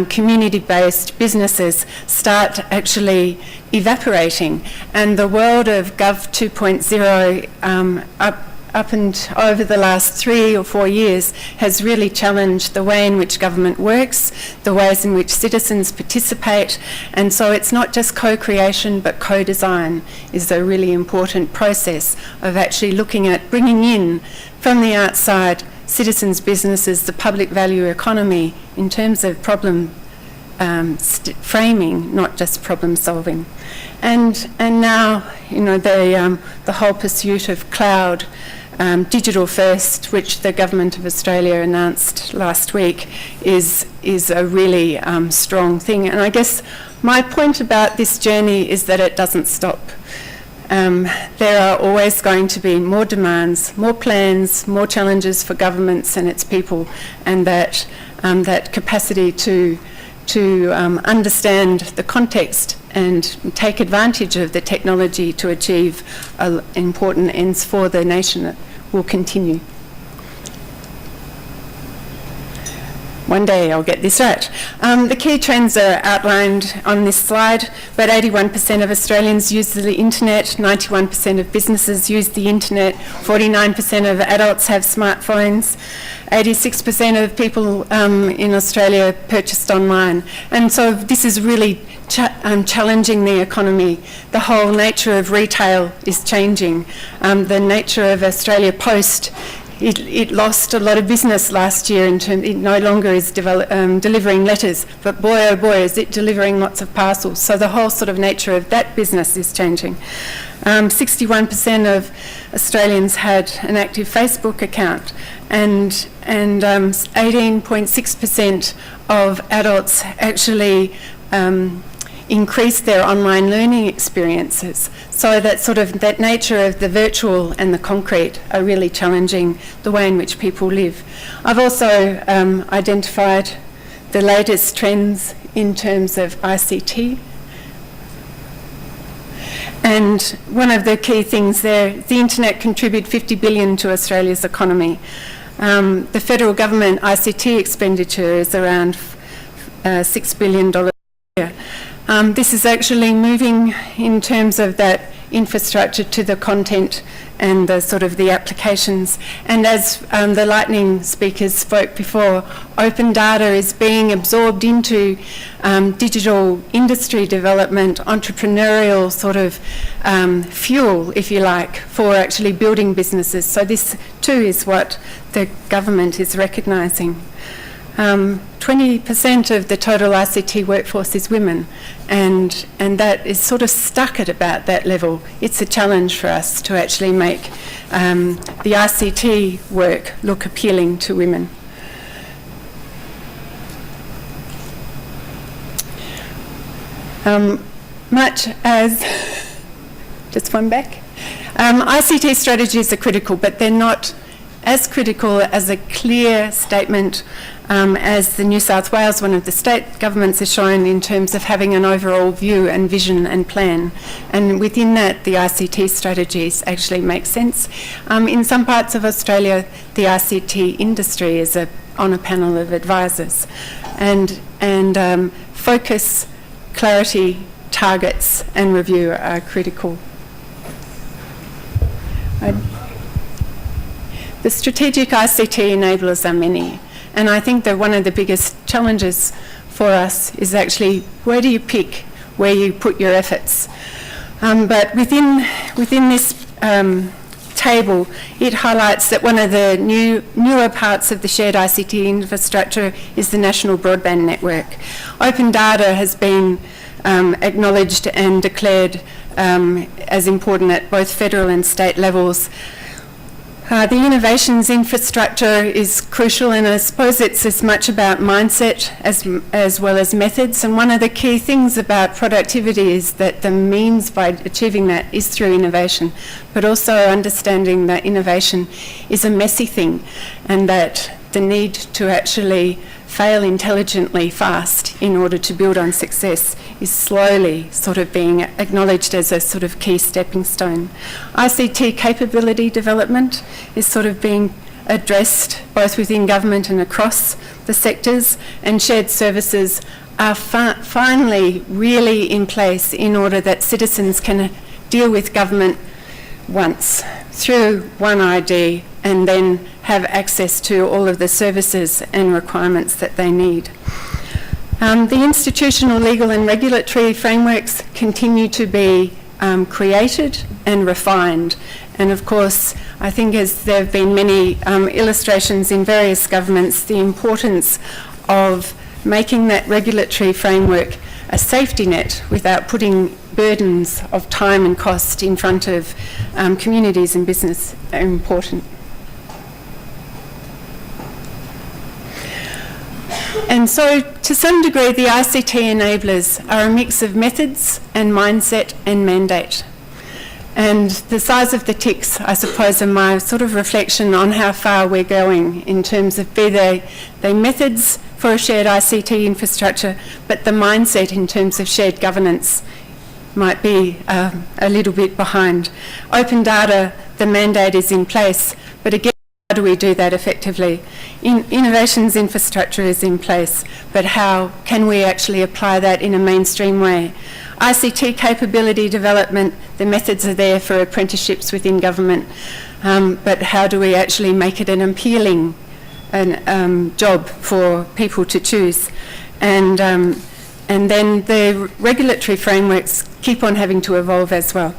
community-based businesses, start actually evaporating. And the world of Gov 2.0 up and over the last 3 or 4 years has really challenged the way in which government works, the ways in which citizens participate, and so it's not just co-creation but co-design is a really important process of actually looking at bringing in from the outside citizens, businesses, the public value economy in terms of problem framing, not just problem solving. And now, you know, the whole pursuit of cloud, digital first, which the Government of Australia announced last week, is a really strong thing. And I guess my point about this journey is that it doesn't stop. There are always going to be more demands, more plans, more challenges for governments and its people, and that capacity to understand the context and take advantage of the technology to achieve important ends for the nation will continue. One day I'll get this right. The key trends are outlined on this slide, but 81% of Australians use the internet, 91% of businesses use the internet, 49% of adults have smartphones, 86% of people in Australia purchased online. And so this is really challenging the economy. The whole nature of retail is changing. The nature of Australia Post, it lost a lot of business last year in terms it no longer is delivering letters, but boy oh boy is it delivering lots of parcels. So the whole sort of nature of that business is changing. 61% of Australians had an active Facebook account, and 18.6% of adults actually increased their online learning experiences. So that nature of the virtual and the concrete are really challenging the way in which people live. I've also identified the latest trends in terms of ICT. And one of the key things there, the internet contributes $50 billion to Australia's economy. The federal government ICT expenditure is around $6 billion a year. This is actually moving in terms of that infrastructure to the content and the sort of the applications. And as the lightning speakers spoke before, open data is being absorbed into digital industry development, entrepreneurial sort of fuel, if you like, for actually building businesses. So this too is what the government is recognising. 20% of the total ICT workforce is women, and that is sort of stuck at about that level. It's a challenge for us to actually make the ICT work look appealing to women. Much as, just one back, ICT strategies are critical, but they're not as critical as a clear statement as the New South Wales, one of the state governments, has shown in terms of having an overall view and vision and plan. And within that, the ICT strategies actually make sense. In some parts of Australia, the ICT industry is on a panel of advisors. And focus, clarity, targets and review are critical. The strategic ICT enablers are many, and I think that one of the biggest challenges for us is actually where do you pick where you put your efforts. But within this table, it highlights that one of the newer parts of the shared ICT infrastructure is the national broadband network. Open data has been acknowledged and declared as important at both federal and state levels. The innovations infrastructure is crucial, and I suppose it's as much about mindset as well as methods. And one of the key things about productivity is that the means by achieving that is through innovation, but also understanding that innovation is a messy thing, and that the need to actually fail intelligently fast in order to build on success is slowly sort of being acknowledged as a sort of key stepping stone. ICT capability development is sort of being addressed both within government and across the sectors, and shared services are finally really in place in order that citizens can deal with government once through one ID and then have access to all of the services and requirements that they need. The institutional, legal and regulatory frameworks continue to be created and refined. And of course, I think as there have been many illustrations in various governments, the importance of making that regulatory framework a safety net without putting burdens of time and cost in front of communities and business are important. And so, to some degree, the ICT enablers are a mix of methods and mindset and mandate. And the size of the ticks, I suppose, are my sort of reflection on how far we're going in terms of be they methods for a shared ICT infrastructure, but the mindset in terms of shared governance might be a little bit behind. Open data, the mandate is in place, but again, how do we do that effectively? Innovations infrastructure is in place, but how can we actually apply that in a mainstream way? ICT capability development, the methods are there for apprenticeships within government, but how do we actually make it an appealing job for people to choose? And then the regulatory frameworks keep on having to evolve as well.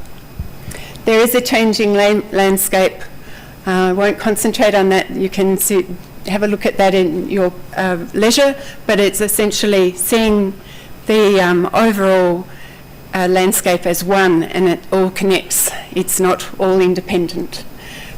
There is a changing landscape. I won't concentrate on that. You can have a look at that in your leisure, but it's essentially seeing the overall landscape as one, and it all connects. It's not all independent.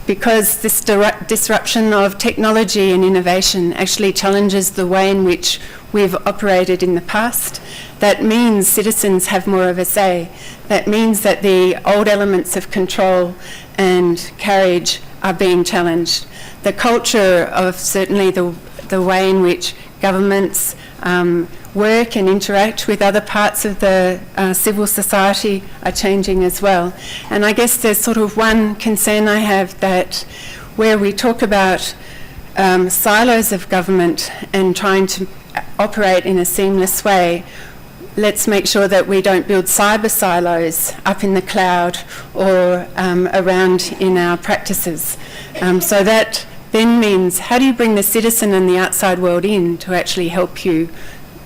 Because this disruption of technology and innovation actually challenges the way in which we've operated in the past. That means citizens have more of a say. That means that the old elements of control and carriage are being challenged. The culture of certainly the way in which governments work and interact with other parts of the civil society are changing as well. And I guess there's sort of one concern I have, that where we talk about silos of government and trying to operate in a seamless way, let's make sure that we don't build cyber silos up in the cloud or around in our practices. So that then means, how do you bring the citizen and the outside world in to actually help you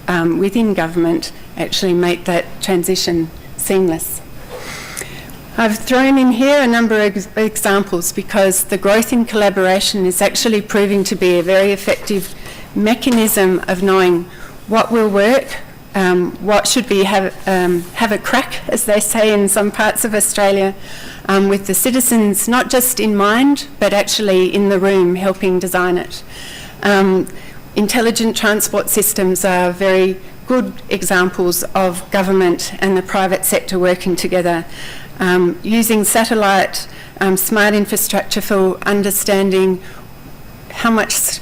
within government actually make that transition seamless? I've thrown in here a number of examples because the growth in collaboration is actually proving to be a very effective mechanism of knowing what will work, what should be have a crack, as they say in some parts of Australia, with the citizens not just in mind, but actually in the room helping design it. Intelligent transport systems are very good examples of government and the private sector working together. Using satellite, smart infrastructure for understanding how much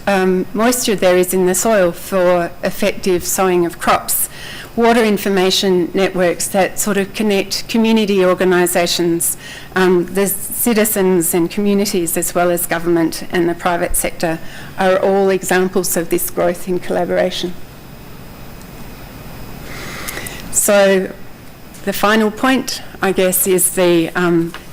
moisture there is in the soil for effective sowing of crops. Water information networks that sort of connect community organisations, the citizens and communities, as well as government and the private sector, are all examples of this growth in collaboration. So the final point, I guess, is the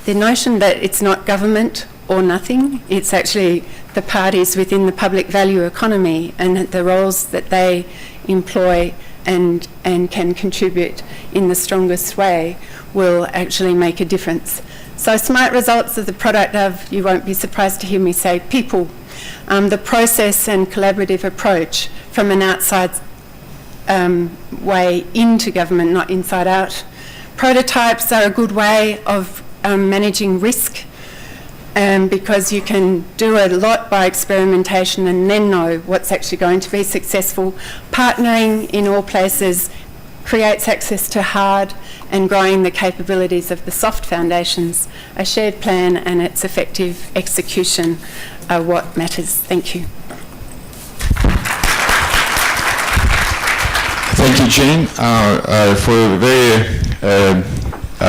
notion that it's not government or nothing. It's actually the parties within the public value economy and the roles that they employ and can contribute in the strongest way will actually make a difference. So smart results are the product of, you won't be surprised to hear me say, people. The process and collaborative approach from an outside way into government, not inside out, Prototypes are a good way of managing risk because you can do a lot by experimentation and then know what's actually going to be successful. Partnering in all places creates access to hard, and growing the capabilities of the soft foundations. A shared plan and its effective execution are what matters. Thank you. Thank you, Jane, for a very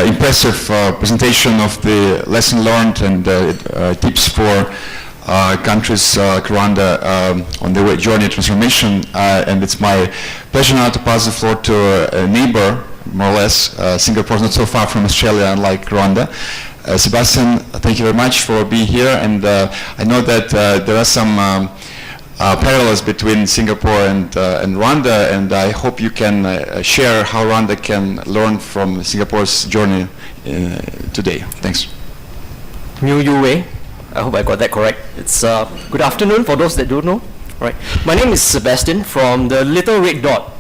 impressive presentation of the lesson learned and tips for countries like Rwanda on their journey of transformation. And it's my pleasure now to pass the floor to a neighbor, more or less. Singapore is not so far from Australia, unlike Rwanda. Sebastian, thank you very much for being here. And I know that there are some parallels between Singapore and Rwanda, and I hope you can share how Rwanda can learn from Singapore's journey today. Thanks. Miu Yu Wei. I hope I got that correct. It's good afternoon for those that don't know. Right. My name is Sebastian from the Little Red Dot.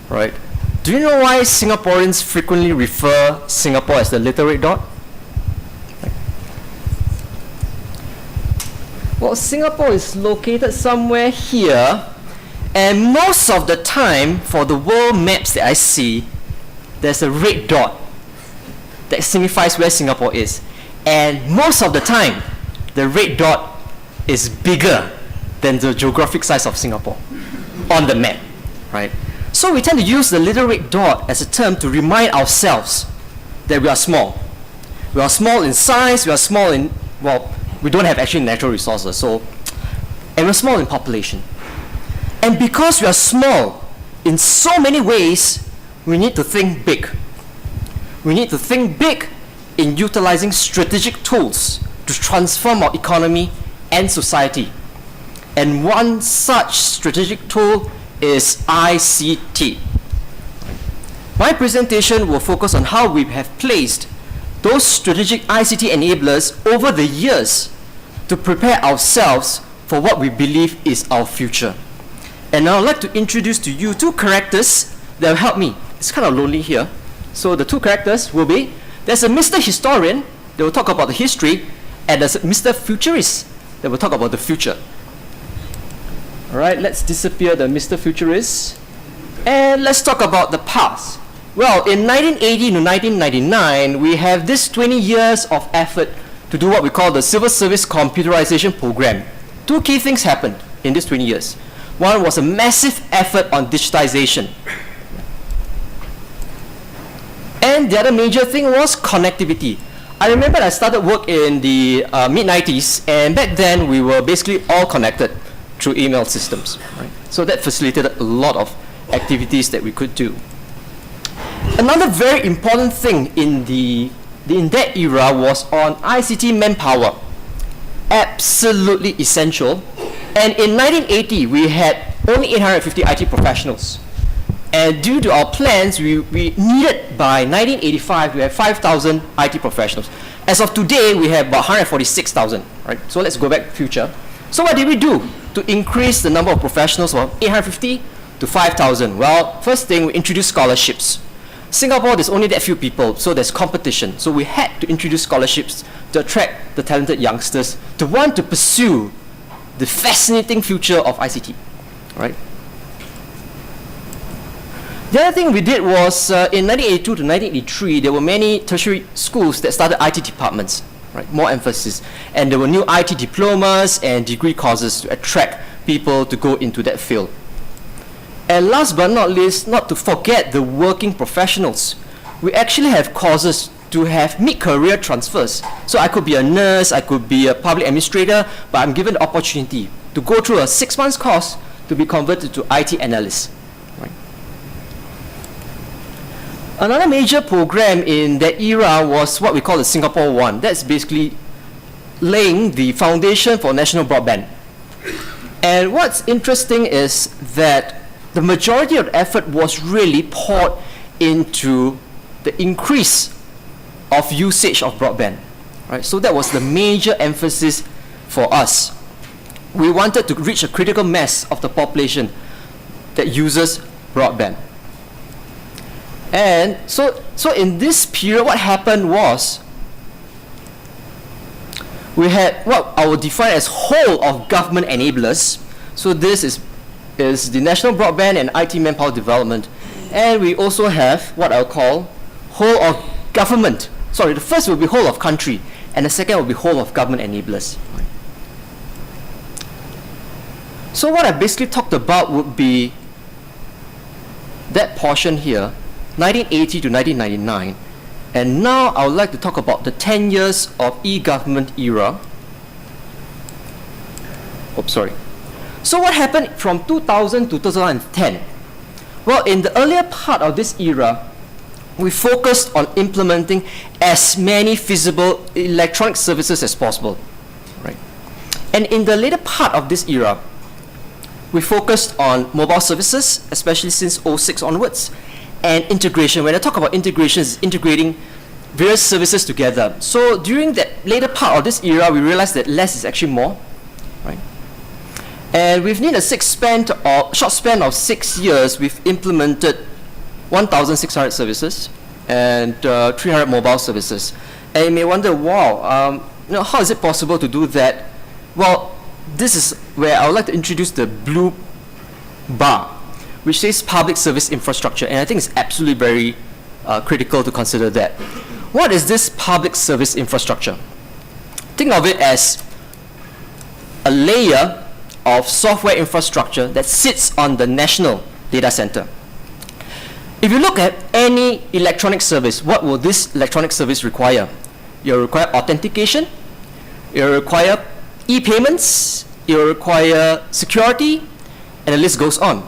Right. Do you know why Singaporeans frequently refer Singapore as the Little Red Dot? Right. Well, Singapore is located somewhere here, and most of the time for the world maps that I see, there's a red dot that signifies where Singapore is. And most of the time, the red dot is bigger than the geographic size of Singapore on the map, right? So we tend to use the little red dot as a term to remind ourselves that we are small. We are small in size, we are small in, well, we don't have actually natural resources, and we're small in population. And because we are small in so many ways, we need to think big. We need to think big in utilizing strategic tools to transform our economy and society. And one such strategic tool is ICT. My presentation will focus on how we have placed those strategic ICT enablers over the years to prepare ourselves for what we believe is our future. And now I'd like to introduce to you two characters that will help me. It's kind of lonely here. So the two characters will be, there's a Mr. Historian that will talk about the history, and there's a Mr. Futurist that will talk about the future. All right, let's disappear the Mr. Futurist, and let's talk about the past. Well, in 1980 to 1999, we have this 20 years of effort to do what we call the Civil Service Computerization Program. Two key things happened in these 20 years. One was a massive effort on digitization. And the other major thing was connectivity. I remember I started work in the mid-90s, and back then we were basically all connected through email systems. Right? So that facilitated a lot of activities that we could do. Another very important thing in that era was on ICT manpower. Absolutely essential. And in 1980, we had only 850 IT professionals. And due to our plans, we needed by 1985 we have 5,000 IT professionals. As of today, we have about 146,000. Right? So let's go back to future. So what did we do to increase the number of professionals from 850 to 5,000? Well, first thing, we introduced scholarships. Singapore, there's only that few people, so there's competition. So we had to introduce scholarships to attract the talented youngsters to want to pursue the fascinating future of ICT. Right? The other thing we did was in 1982 to 1983, there were many tertiary schools that started IT departments, right? More emphasis. And there were new IT diplomas and degree courses to attract people to go into that field. And last but not least, not to forget the working professionals. We actually have courses to have mid-career transfers. So I could be a nurse, I could be a public administrator, but I'm given the opportunity to go through a 6-month course to be converted to IT analyst. Right? Another major program in that era was what we call the Singapore One. That's basically laying the foundation for national broadband. And what's interesting is that the majority of the effort was really poured into the increase of usage of broadband. Right? So that was the major emphasis for us. We wanted to reach a critical mass of the population that uses broadband. And so in this period, what happened was we had what I would define as whole of government enablers. So this is the national broadband and IT manpower development. And we also have what I'll call whole of government. Sorry, the first will be whole of country, and the second will be whole of government enablers. So what I basically talked about would be that portion here, 1980 to 1999. And now I would like to talk about the 10 years of e-government era. Oops, sorry. So what happened from 2000 to 2010? Well, in the earlier part of this era, we focused on implementing as many feasible electronic services as possible, right? And in the later part of this era, we focused on mobile services, especially since 06 onwards, and integration. When I talk about integration, it's integrating various services together. So during that later part of this era, we realized that less is actually more, right? And within a short span of 6 years, we've implemented 1,600 services and 300 mobile services. And you may wonder, wow, how is it possible to do that? Well, this is where I would like to introduce the blue bar, which says public service infrastructure, and I think it's absolutely very critical to consider that. What is this public service infrastructure? Think of it as a layer of software infrastructure that sits on the national data center. If you look at any electronic service, what will this electronic service require? You'll require authentication, you'll require e-payments, you'll require security, and the list goes on.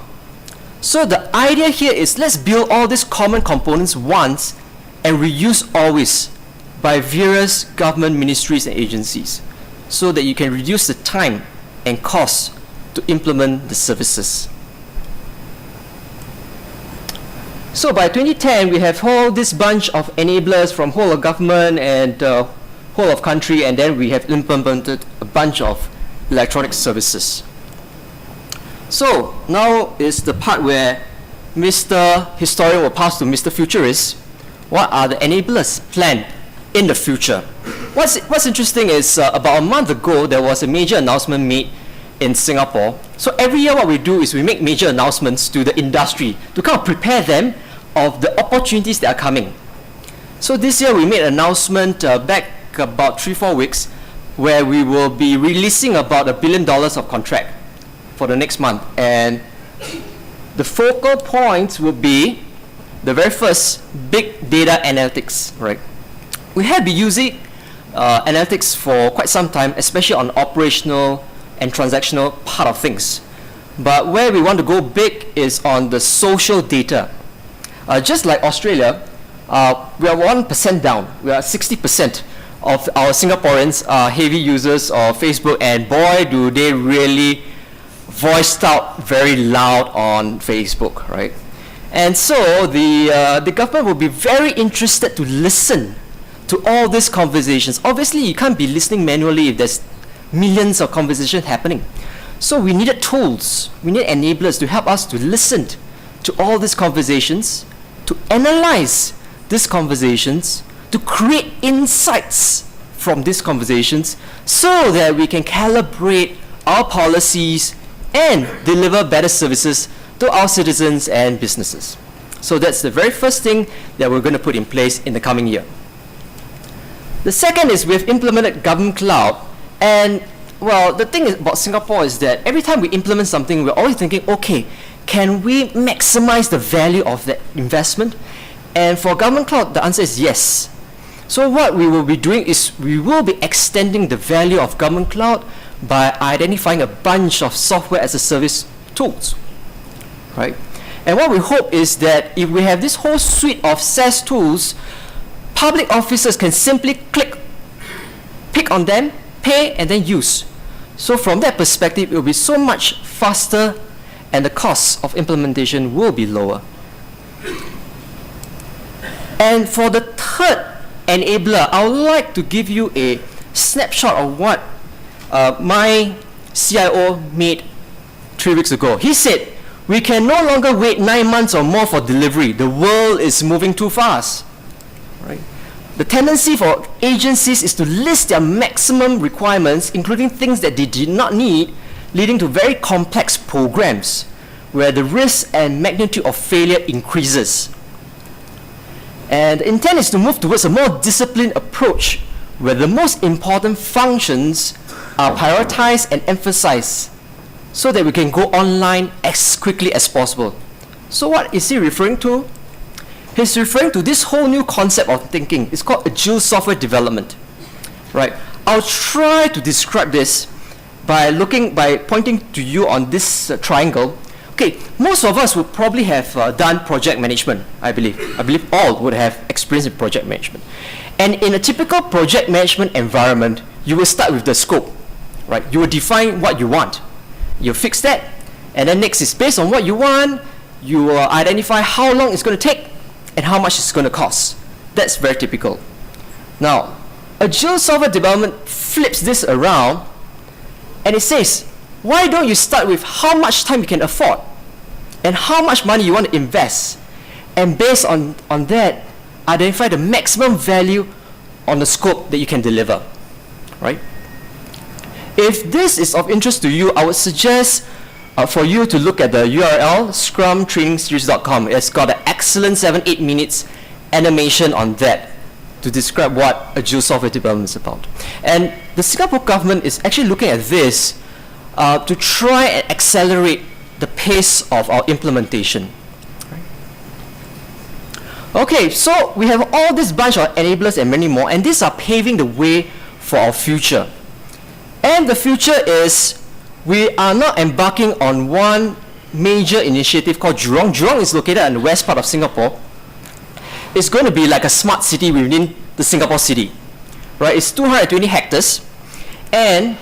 So the idea here is let's build all these common components once and reuse always by various government ministries and agencies so that you can reduce the time and cost to implement the services. So by 2010, we have all this bunch of enablers from whole of government and whole of country, and then we have implemented a bunch of electronic services. So now is the part where Mr. Historian will pass to Mr. Futurist. What are the enablers planned in the future? What's interesting is about a month ago, there was a major announcement made in Singapore. So every year what we do is we make major announcements to the industry to kind of prepare them of the opportunities that are coming. So this year we made an announcement back about 3-4 weeks where we will be releasing about $1 billion of contract for the next month. And the focal points will be the very first, big data analytics, right? We have been using analytics for quite some time, especially on operational and transactional part of things. But where we want to go big is on the social data. Just like Australia, we are 1% down. We are 60% of our Singaporeans are heavy users of Facebook, and boy, do they really voiced out very loud on Facebook, right? And so the government will be very interested to listen to all these conversations. Obviously, you can't be listening manually if there's millions of conversations happening. So we needed tools, we need enablers to help us to listen to all these conversations, to analyze these conversations, to create insights from these conversations so that we can calibrate our policies and deliver better services to our citizens and businesses. So that's the very first thing that we're going to put in place in the coming year. The second is we've implemented government cloud, and well, the thing about Singapore is that every time we implement something, we're always thinking, okay, can we maximize the value of that investment? And for government cloud, the answer is yes. So what we will be doing is we will be extending the value of government cloud by identifying a bunch of software as a service tools, right? And what we hope is that if we have this whole suite of SaaS tools, public officers can simply pick on them, pay, and then use. So from that perspective, it will be so much faster and the cost of implementation will be lower. And for the third enabler, I would like to give you a snapshot of what my CIO made 3 weeks ago. He said, We can no longer wait 9 months or more for delivery. The world is moving too fast. Right? The tendency for agencies is to list their maximum requirements, including things that they did not need, leading to very complex programs where the risk and magnitude of failure increases. And the intent is to move towards a more disciplined approach where the most important functions are prioritized and emphasized so that we can go online as quickly as possible. So what is he referring to? He's referring to this whole new concept of thinking. It's called agile software development. Right? I'll try to describe this by pointing to you on this triangle. Okay, most of us would probably have done project management, I believe. I believe all would have experience in project management. And in a typical project management environment, you will start with the scope, right? You will define what you want. You fix that, and then next is based on what you want, you will identify how long it's going to take and how much it's going to cost. That's very typical. Now, agile software development flips this around, and it says, why don't you start with how much time you can afford and how much money you want to invest, and based on that, identify the maximum value on the scope that you can deliver, right? If this is of interest to you, I would suggest for you to look at the URL scrumtrainingseries.com. It's got an excellent 7-8 minutes animation on that to describe what agile software development is about. And the Singapore government is actually looking at this to try and accelerate the pace of our implementation. Okay, so we have all this bunch of enablers and many more, and these are paving the way for our future. And the future is, we are now embarking on one major initiative called Jurong. Jurong is located in the west part of Singapore. It's going to be like a smart city within the Singapore city. Right? It's 220 hectares, and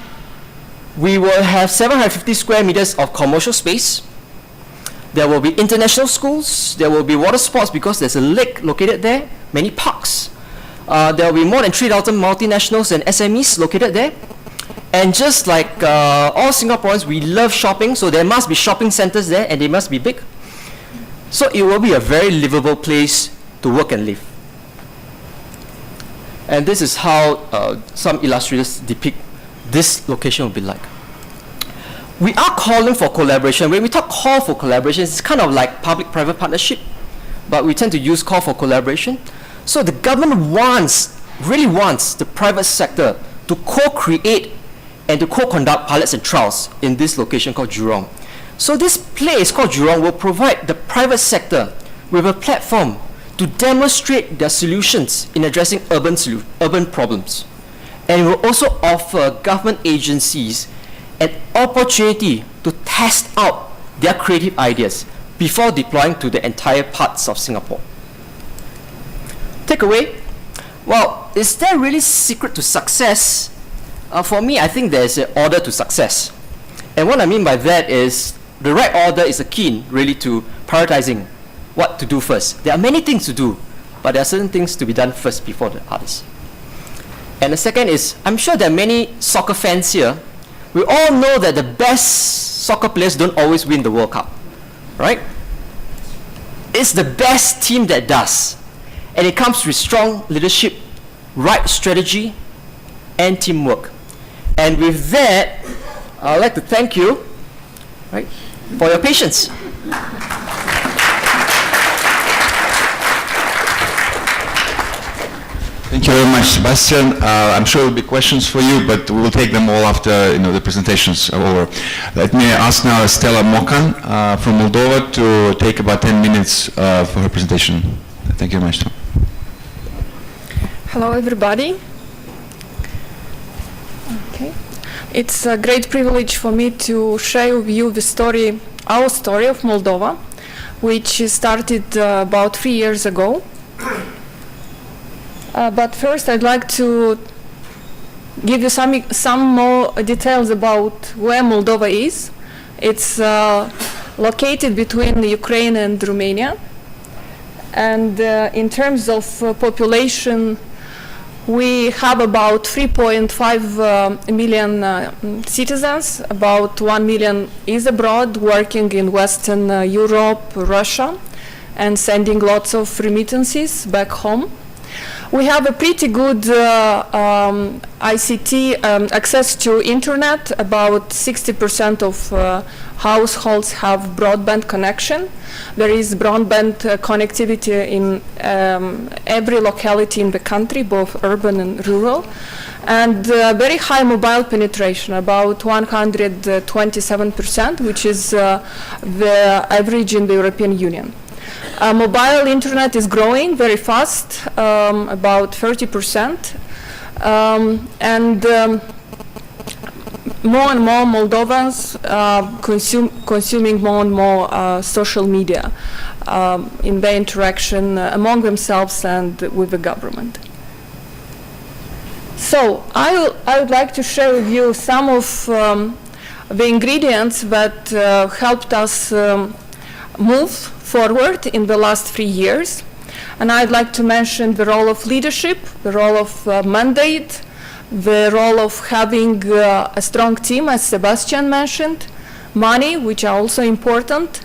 we will have 750 square meters of commercial space. There will be international schools. There will be water sports because there's a lake located there, many parks. There will be more than 3,000 multinationals and SMEs located there. And just like all Singaporeans, we love shopping, so there must be shopping centers there, and they must be big. So it will be a very livable place to work and live. And this is how some illustrators depict this location will be like. We are calling for collaboration. When we call for collaboration, it's kind of like public-private partnership, but we tend to use call for collaboration. So the government really wants the private sector to co-create and to co-conduct pilots and trials in this location called Jurong. So this place called Jurong will provide the private sector with a platform to demonstrate their solutions in addressing urban problems. And will also offer government agencies an opportunity to test out their creative ideas before deploying to the entire parts of Singapore. Takeaway, well, is there really secret to success? For me, I think there's an order to success. And what I mean by that is the right order is a key really to prioritizing what to do first. There are many things to do, but there are certain things to be done first before the others. And the second is, I'm sure there are many soccer fans here. We all know that the best soccer players don't always win the World Cup, right? It's the best team that does. And it comes with strong leadership, right strategy, and teamwork. And with that, I'd like to thank you, right, for your patience. Thank you very much, Sebastian. I'm sure there will be questions for you, but we will take them all after the presentations are over. Let me ask now Stella Mokan from Moldova to take about 10 minutes for her presentation. Thank you very much. Hello, everybody. Okay. It's a great privilege for me to share with you the story, our story of Moldova, which started about 3 years ago. But first, I'd like to give you some more details about where Moldova is. It's located between Ukraine and Romania. And in terms of population, We have about 3.5 million citizens. About 1 million is abroad, working in Western Europe, Russia, and sending lots of remittances back home. We have a pretty good ICT access to internet. About 60% of households have broadband connection. There is broadband connectivity in every locality in the country, both urban and rural. And very high mobile penetration, about 127%, which is the average in the European Union. Mobile internet is growing very fast, about 30%, and more and more Moldovans consuming more and more social media in their interaction among themselves and with the government. So I would like to share with you some of the ingredients that helped us move forward in the last 3 years. And I'd like to mention the role of leadership, the role of mandate, the role of having a strong team, as Sebastian mentioned, money, which are also important,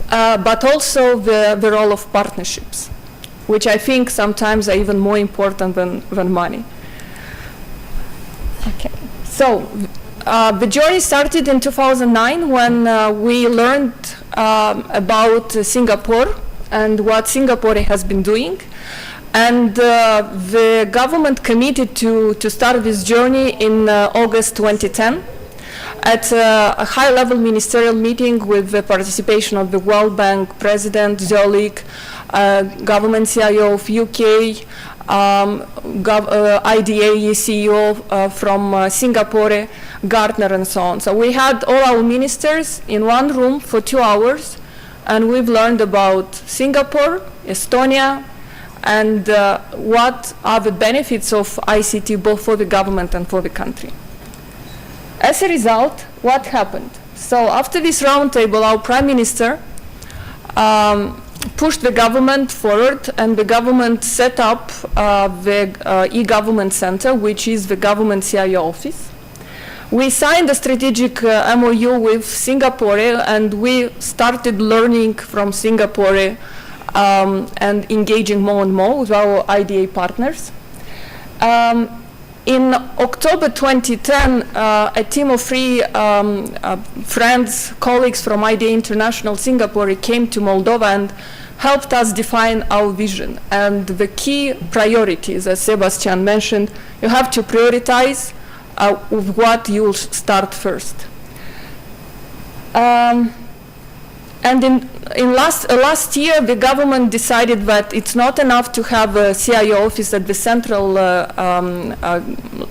but also the role of partnerships, which I think sometimes are even more important than money. Okay, so the journey started in 2009 when we learned about Singapore and what Singapore has been doing. And the government committed to start this journey in August 2010 at a high-level ministerial meeting with the participation of the World Bank President, Zolik, government CIO of UK, IDA CEO from Singapore, Gartner, and so on. So we had all our ministers in one room for 2 hours, and we've learned about Singapore, Estonia, and what are the benefits of ICT both for the government and for the country. As a result, what happened? So after this roundtable, our Prime Minister pushed the government forward, and the government set up the e-government center, which is the government CIO office. We signed a strategic MOU with Singapore, and we started learning from Singapore and engaging more and more with our IDA partners. In October 2010, a team of 3 friends, colleagues from IDA International Singapore came to Moldova and helped us define our vision. And the key priorities, as Sebastian mentioned, you have to prioritize with what you will start first. And in last year, the government decided that it's not enough to have a CIO office at the central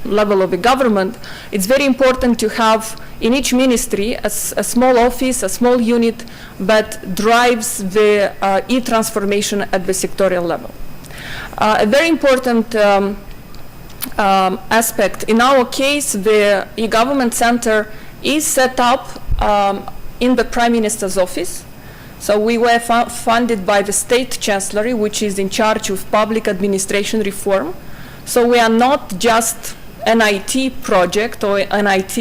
level of the government. It's very important to have in each ministry a small office, a small unit that drives the e-transformation at the sectorial level. A very important aspect, in our case, the e-government center is set up in the Prime Minister's office. So we were funded by the State Chancellery, which is in charge of public administration reform. So we are not just an IT project or an IT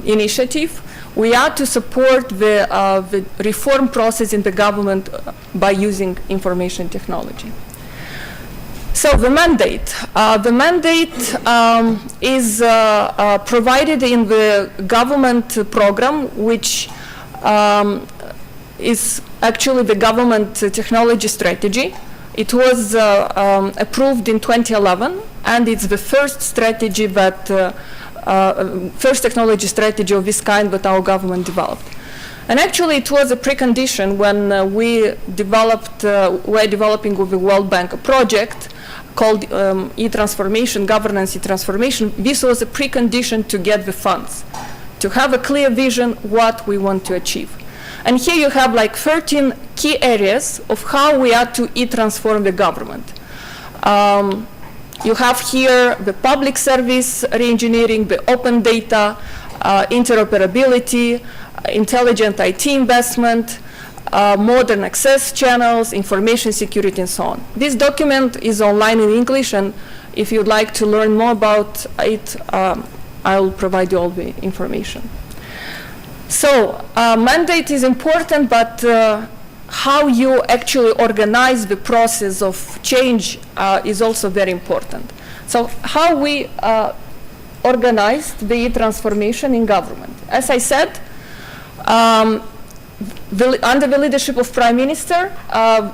initiative. We are to support the reform process in the government by using information technology. So the mandate. Is provided in the government program, which is actually the government technology strategy. It was approved in 2011, and it's the first strategy that, first technology strategy of this kind that our government developed. And actually, it was a precondition when we're developing with the World Bank a project called e-transformation, governance e-transformation. This was a precondition to get the funds, to have a clear vision what we want to achieve. And here you have like 13 key areas of how we are to e-transform the government. You have here the public service re-engineering, the open data, interoperability, intelligent IT investment, modern access channels, information security, and so on. This document is online in English, and if you'd like to learn more about it, I'll provide you all the information. So, mandate is important, but how you actually organize the process of change is also very important. So, how we organized the transformation in government. As I said, under the leadership of Prime Minister,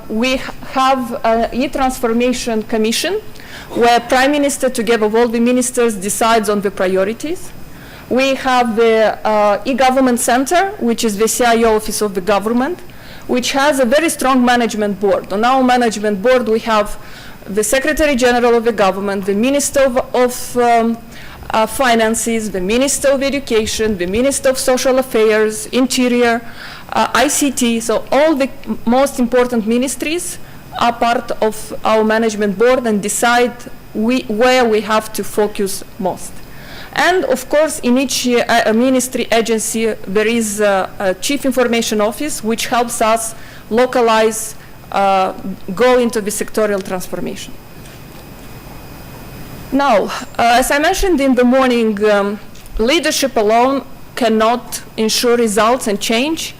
we have an e-transformation commission where Prime Minister, together with all the ministers, decides on the priorities. We have the e-government center, which is the CIO office of the government, which has a very strong management board. On our management board, we have the Secretary General of the government, the Minister of Finances, the Minister of Education, the Minister of Social Affairs, Interior, ICT, so all the most important ministries are part of our management board and decide where we have to focus most. And of course, in each ministry agency, there is a Chief Information Office, which helps us localize, go into the sectorial transformation. Now, as I mentioned in the morning, leadership alone cannot ensure results and change.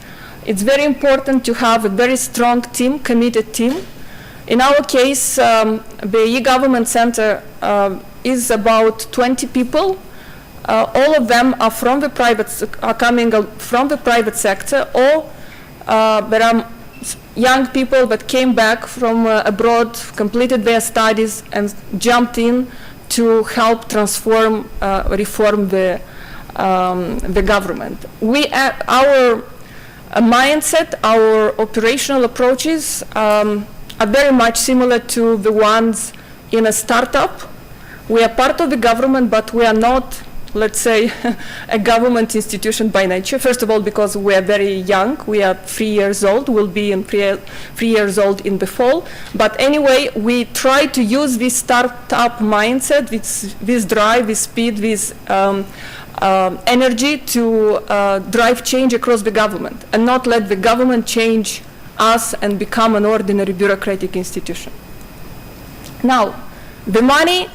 It's very important to have a very strong team, committed team. In our case, the e-government center is about 20 people. All of them are from the coming from the private sector, or there are young people that came back from abroad, completed their studies, and jumped in to help transform, reform the government. Our mindset, our operational approaches are very much similar to the ones in a startup. We are part of the government, but we are not, let's say, a government institution by nature. First of all, because we are very young. We are 3 years old. We'll be 3 years old in the fall. But anyway, we try to use this startup mindset, this drive, this speed, this energy to drive change across the government and not let the government change us and become an ordinary bureaucratic institution. Now, the money,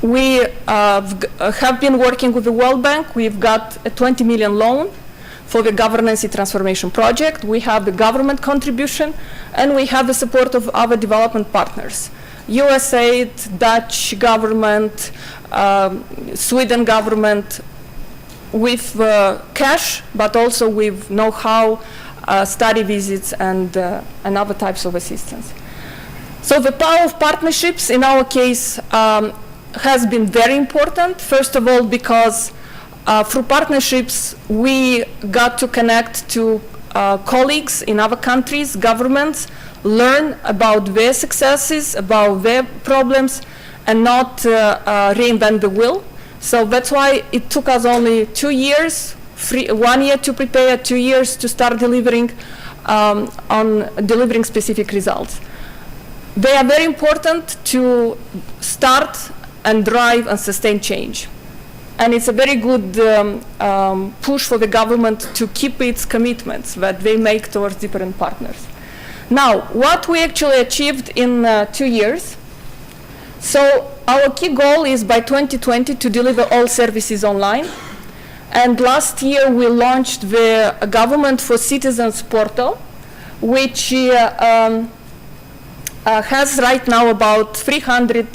we have been working with the World Bank. We've got a 20 million loan for the governance transformation project. We have the government contribution, and we have the support of other development partners. USAID, Dutch government, Sweden government, with cash, but also with know-how, study visits, and other types of assistance. So the power of partnerships, in our case, has been very important. First of all, because through partnerships, we got to connect to colleagues in other countries, governments, learn about their successes, about their problems, and not reinvent the wheel. So that's why it took us only 2 years, 1 year to prepare, 2 years to start delivering on delivering specific results. They are very important to start and drive and sustain change. And it's a very good push for the government to keep its commitments that they make towards different partners. Now, what we actually achieved in 2 years. So our key goal is by 2020 to deliver all services online. And last year we launched the Government for Citizens portal, which has right now about 300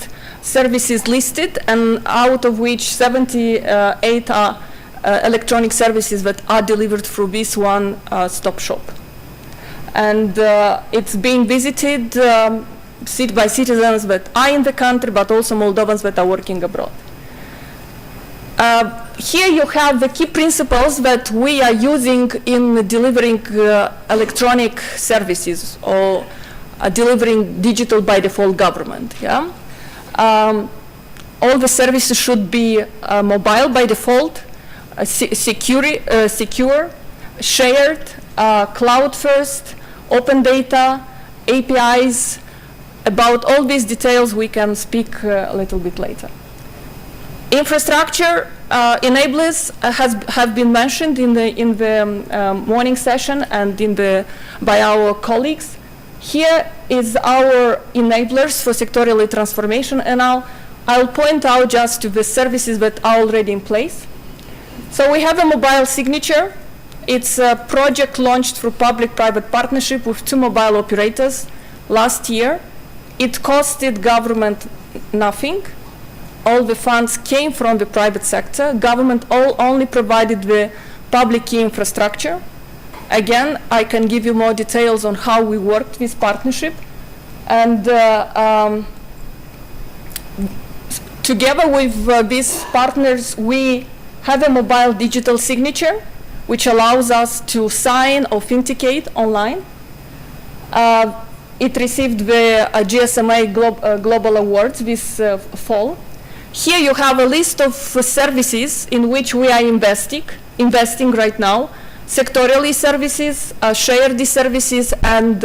services listed, and out of which 78 are electronic services that are delivered through this one-stop shop. And it's being visited by citizens that are in the country, but also Moldovans that are working abroad. Here you have the key principles that we are using in delivering electronic services or delivering digital by default government. Yeah? All the services should be mobile by default, secure, shared, cloud first, open data, APIs. About all these details we can speak a little bit later. Infrastructure, enablers have been mentioned in the morning session and by our colleagues. Here is our enablers for sectorial transformation, and I'll point out just to the services that are already in place. So we have a mobile signature. It's a project launched through public-private partnership with 2 mobile operators last year. It costed government nothing. All the funds came from the private sector. Government only provided the public key infrastructure. Again, I can give you more details on how we worked with partnership. And together with these partners, we have a mobile digital signature, which allows us to sign, authenticate online. It received the GSMA Global Awards this fall. Here you have a list of services in which we are investing right now. Sectorially services, shared services, and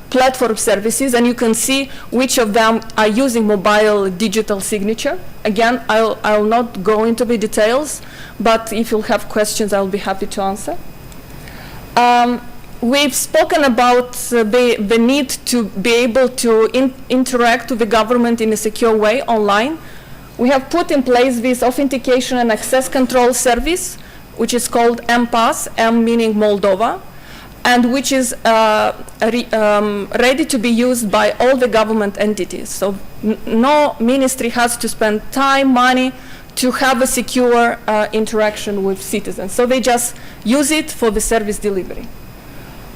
platform services, and you can see which of them are using mobile digital signature. Again, I'll not go into the details, but if you'll have questions, I'll be happy to answer. We've spoken about the need to be able to interact with the government in a secure way online. We have put in place this authentication and access control service, which is called MPass, M meaning Moldova, and which is ready to be used by all the government entities. So no ministry has to spend time, money to have a secure interaction with citizens. So they just use it for the service delivery.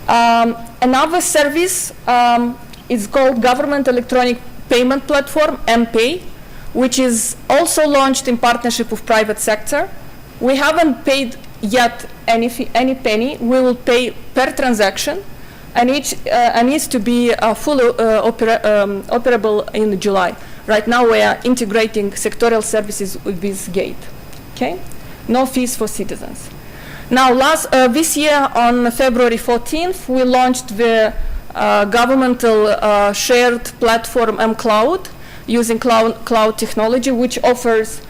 Another service is called Government Electronic Payment Platform, MPay, which is also launched in partnership with private sector. We haven't paid yet any penny. We will pay per transaction, and needs to be fully operable in July. Right now we are integrating sectorial services with this gate. Okay, no fees for citizens. Now this year on February 14th, we launched the governmental shared platform mCloud using cloud technology, which offers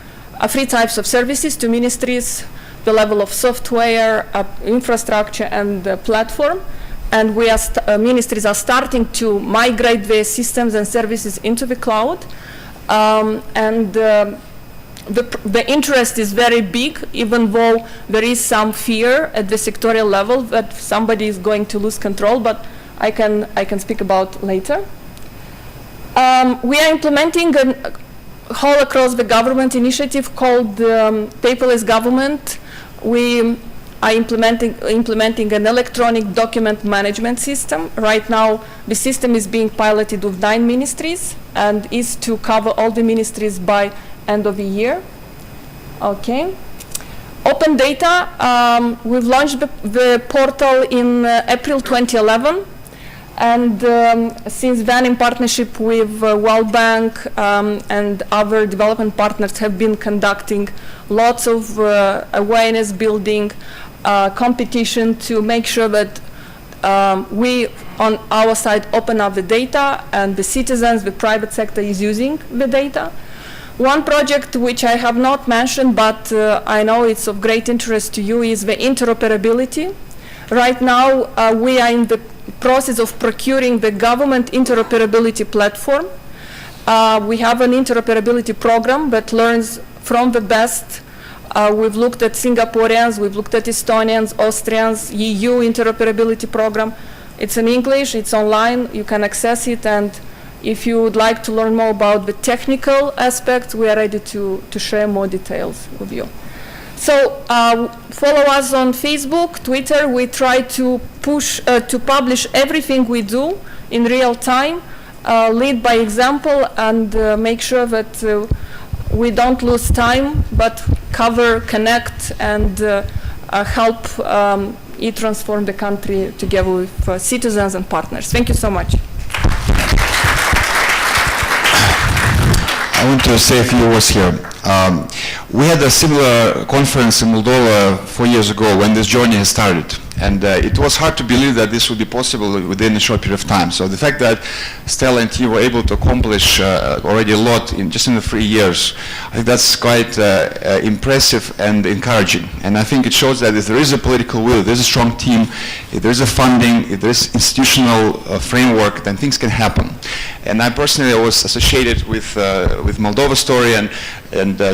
3 types of services to ministries, the level of software, infrastructure, and platform. And we are ministries are starting to migrate their systems and services into the cloud. The interest is very big, even though there is some fear at the sectorial level that somebody is going to lose control, but I can speak about later. We are implementing a whole across the government initiative called Paperless Government. We are implementing an electronic document management system. Right now, the system is being piloted with 9 ministries and is to cover all the ministries by end of the year. Okay. Open data, we've launched the portal in April 2011. And since then, in partnership with World Bank and other development partners, have been conducting lots of awareness building competition to make sure that we, on our side, open up the data, and the citizens, the private sector is using the data. One project which I have not mentioned, but I know it's of great interest to you, is the interoperability. Right now, we are in the process of procuring the government interoperability platform. We have an interoperability program that learns from the best. We've looked at Singaporeans, we've looked at Estonians, Austrians, EU interoperability program. It's in English, it's online, you can access it, and if you would like to learn more about the technical aspects, we are ready to share more details with you. So follow us on Facebook, Twitter. We try to push to publish everything we do in real time, lead by example, and make sure that we don't lose time, but cover, connect, and help transform the country together with citizens and partners. Thank you so much. I want to say a few words here. We had a similar conference in Moldova 4 years ago when this journey has started. And it was hard to believe that this would be possible within a short period of time. So the fact that Stella and team were able to accomplish already a lot just in the 3 years, I think that's quite impressive and encouraging. And I think it shows that if there is a political will, if there's a strong team, if there's a funding, if there's institutional framework, then things can happen. And I personally was associated with Moldova story, and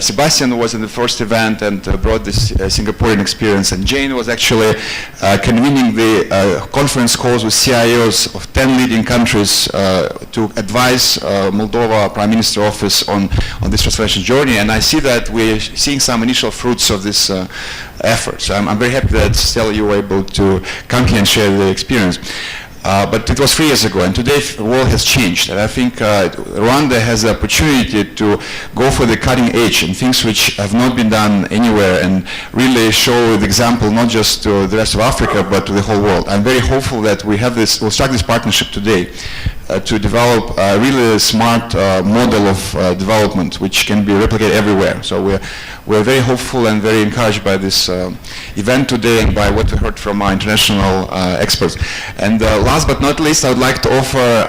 Sebastian was in the first event and brought this Singaporean experience, and Jane was actually convening the conference calls with CIOs of 10 leading countries to advise Moldova Prime Minister Office on this transformation journey, and I see that we're seeing some initial fruits of this effort. So I'm very happy that still you were able to come here and share the experience. But it was 3 years ago, and today the world has changed. And I think Rwanda has the opportunity to go for the cutting edge and things which have not been done anywhere, and really show the example not just to the rest of Africa, but to the whole world. I'm very hopeful that we'll start this partnership today to develop a really smart model of development which can be replicated everywhere. So we're very hopeful and very encouraged by this event today and by what we heard from our international experts. And last but not least, I would like to offer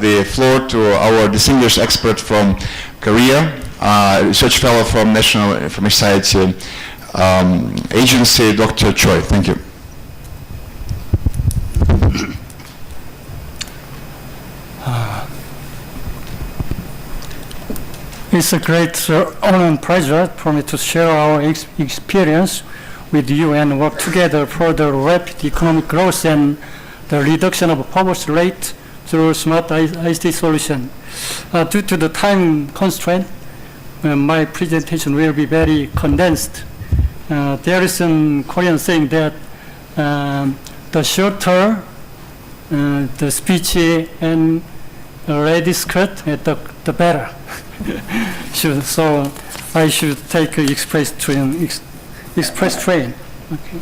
the floor to our distinguished expert from Korea, research fellow from National Information Society Agency, Dr. Choi. Thank you. It's a great honor and pleasure for me to share our experience with you and work together for the rapid economic growth and the reduction of poverty rate through Smart ICT Solution. Due to the time constraint, my presentation will be very condensed. There is a Korean saying that the shorter the speech and ready skirt, the better. So I should take express train. Okay.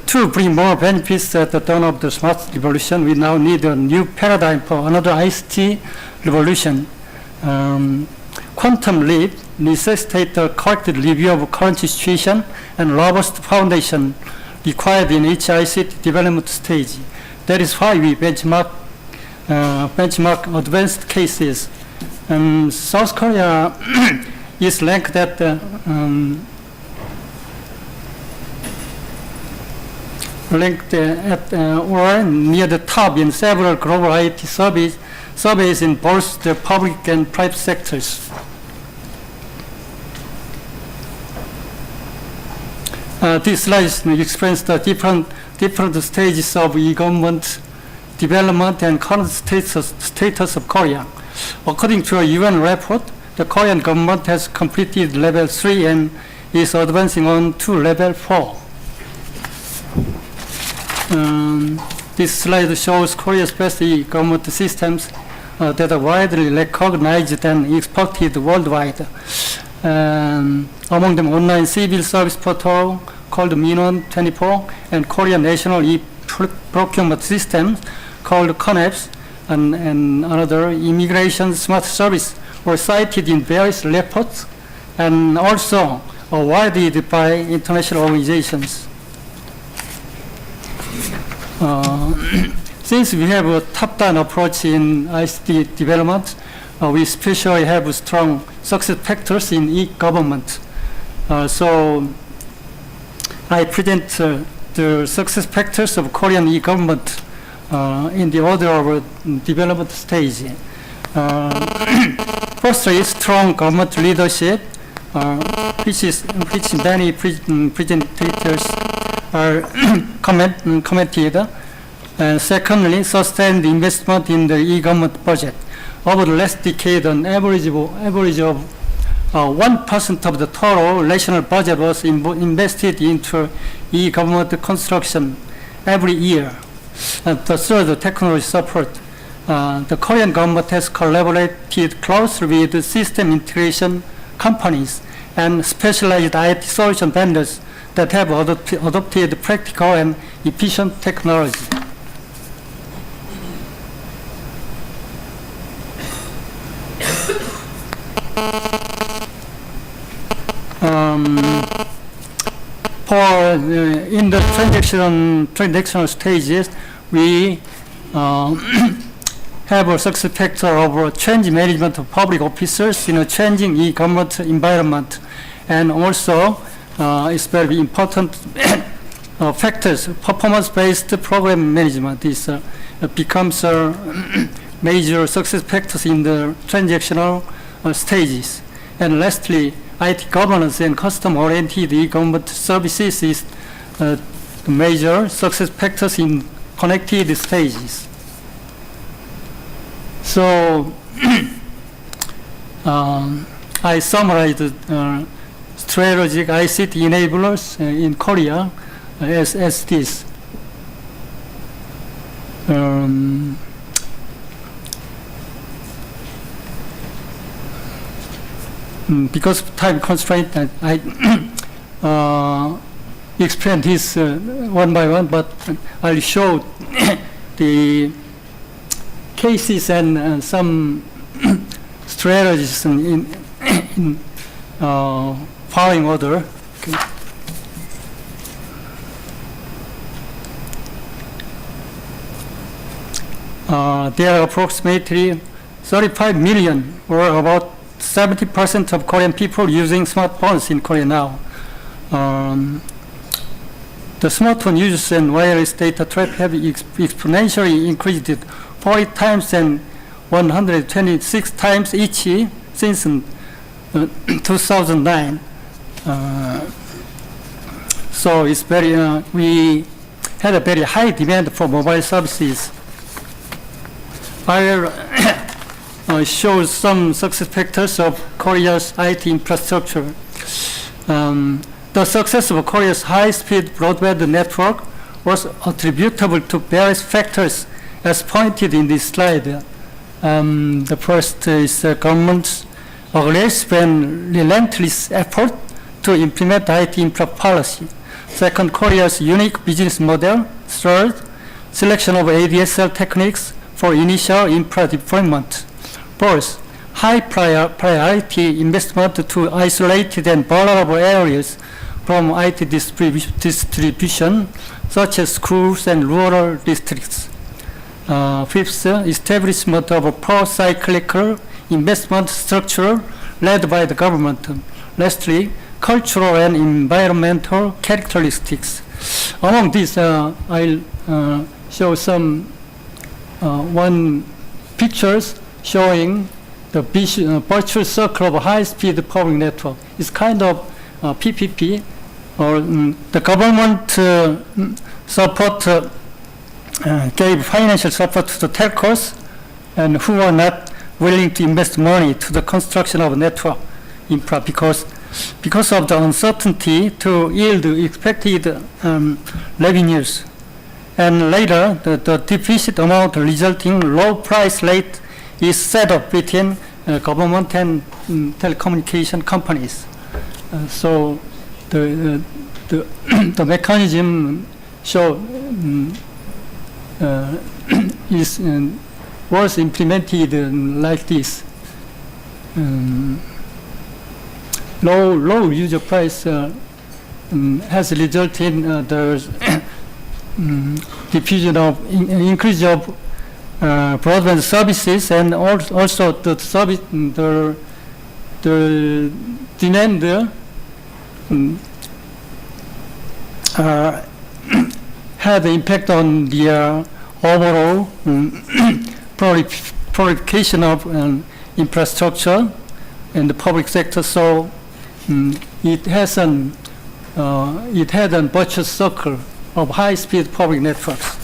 To bring more benefits at the dawn of the smart revolution, we now need a new paradigm for another ICT revolution. Quantum leap necessitates a correct review of current situation and robust foundation required in each ICT development stage. That is why we benchmark advanced cases. South Korea is ranked at or near the top in several global IT surveys in both the public and private sectors. This slide explains the different stages of e-government development and current status of Korea. According to a UN report, the Korean government has completed level 3 and is advancing on to level 4. This slide shows Korea's best e-government systems that are widely recognized and exported worldwide. Among them, online civil service portal called Minwon 24 and Korean national e-procurement system called CONEPS and another immigration smart service were cited in various reports and also awarded by international organizations. Since we have a top-down approach in ICT development, we especially have strong success factors in e-government. So I present the success factors of Korean e-government in the order of development stage. Firstly, strong government leadership, which many presentators are commented. And secondly, sustained investment in the e-government budget. Over the last decade, an average of 1% of the total national budget was invested into e-government construction every year. And the third, technology support. The Korean government has collaborated closely with the system integration companies and specialized IT solution vendors that that have adopted practical and efficient technology. In the transactional stages, we have a success factor of change management of public officers in a changing e-government environment, and also it's very important factors. Performance-based program management is becomes a major success factors in the transactional stages. And lastly, IT governance and custom-oriented e-government services is the major success factors in connected stages. So I summarized strategic ICT enablers in Korea as this. Because of time constraint, I explain this one by one, but I'll show the cases and some strategies in following order. Okay. There are approximately 35 million, or about 70% of Korean people using smartphones in Korea now. The smartphone users and wireless data traffic have exponentially increased 40 times and 126 times each since 2009. So it's very, we had a very high demand for mobile services. I'll show some success factors of Korea's IT infrastructure. The success of Korea's high-speed broadband network was attributable to various factors as pointed in this slide. The first is the government's aggressive and relentless effort to implement IT infra policy. Second, Korea's unique business model. Third, selection of ADSL techniques for initial infra deployment. Fourth, high priority investment to isolated and vulnerable areas from IT distribution, such as schools and rural districts. Fifth, establishment of a pro-cyclical investment structure led by the government. Lastly, cultural and environmental characteristics. Among these, I'll show some one pictures showing the virtual circle of high-speed public network. It's kind of PPP, or the government gave financial support to the telcos, and who are not willing to invest money to the construction of network infra because of the uncertainty to yield expected revenues. And later, the deficit amount resulting low price rate is set up between government and telecommunication companies. So the mechanism was implemented like this. Low user price has resulted in the diffusion of increase of broadband services, and also the service the demand had an impact on the overall proliferation of infrastructure in the public sector. So it had a virtuous circle of high-speed public networks.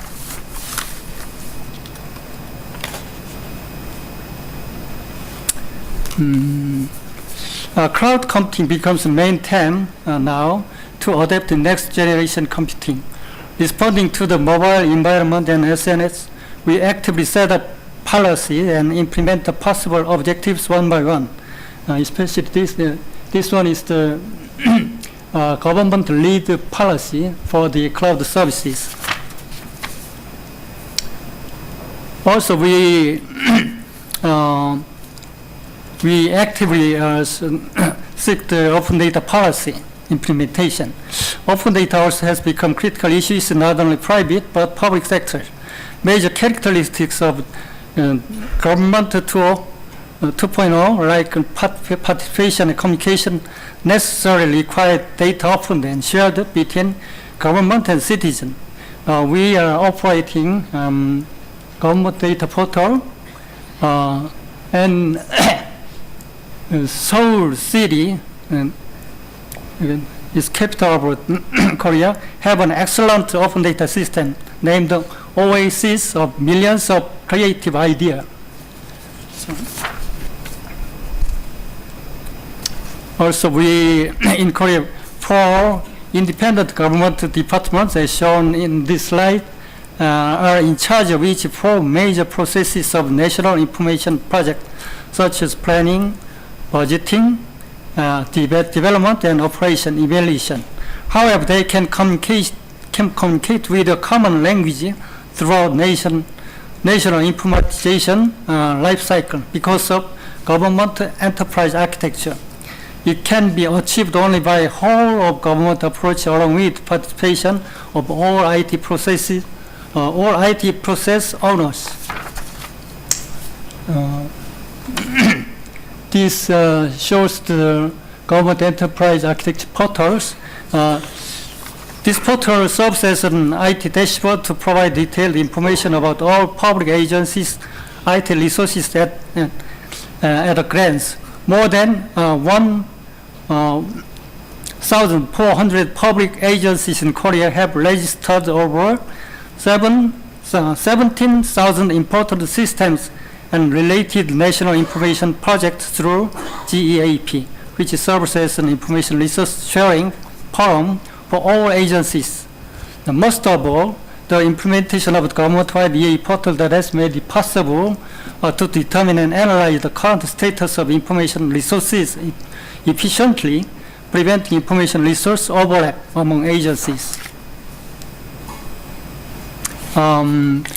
Cloud computing becomes the main theme now to adapt the next generation computing. Responding to the mobile environment and SNS, we actively set up policy and implement the possible objectives one by one. Especially this one is the government lead policy for the cloud services. Also, we we actively seek the open data policy implementation. Open data also has become critical issues in not only private but public sector. Major characteristics of government 2.0, like participation and communication, necessarily require data open and shared between government and citizen. We are operating government data portal and Seoul City is capital of Korea, have an excellent open data system named Oasis of millions of creative ideas. Also, we in Korea, 4 independent government departments, as shown in this slide, are in charge of each 4 major processes of national information project, such as planning, budgeting, development, and operation evaluation. However, they can communicate with a common language throughout national informatization life cycle because of government enterprise architecture. It can be achieved only by a whole of government approach along with participation of all IT processes, all IT process owners. This shows the government enterprise architecture portals. This portal serves as an IT dashboard to provide detailed information about all public agencies' IT resources at a glance. More than 1,400 public agencies in Korea have registered over 17,000 important systems and related national information projects through GEAP, which serves as an information resource sharing forum for all agencies. Most of all, the implementation of the government-wide EA portal that has made it possible to determine and analyze the current status of information resources efficiently, preventing information resource overlap among agencies.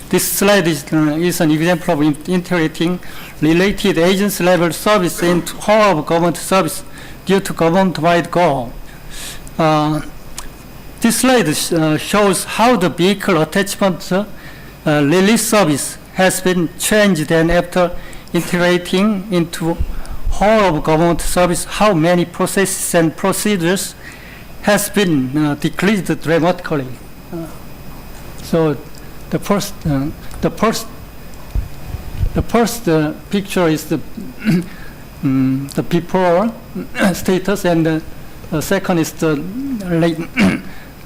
This slide is an example of integrating related agency-level service into whole of government service due to government-wide goal. This slide shows how the vehicle attachment release service has been changed, and after integrating into whole of government service, how many processes and procedures has been decreased dramatically. So the first picture is the before status, and the second is the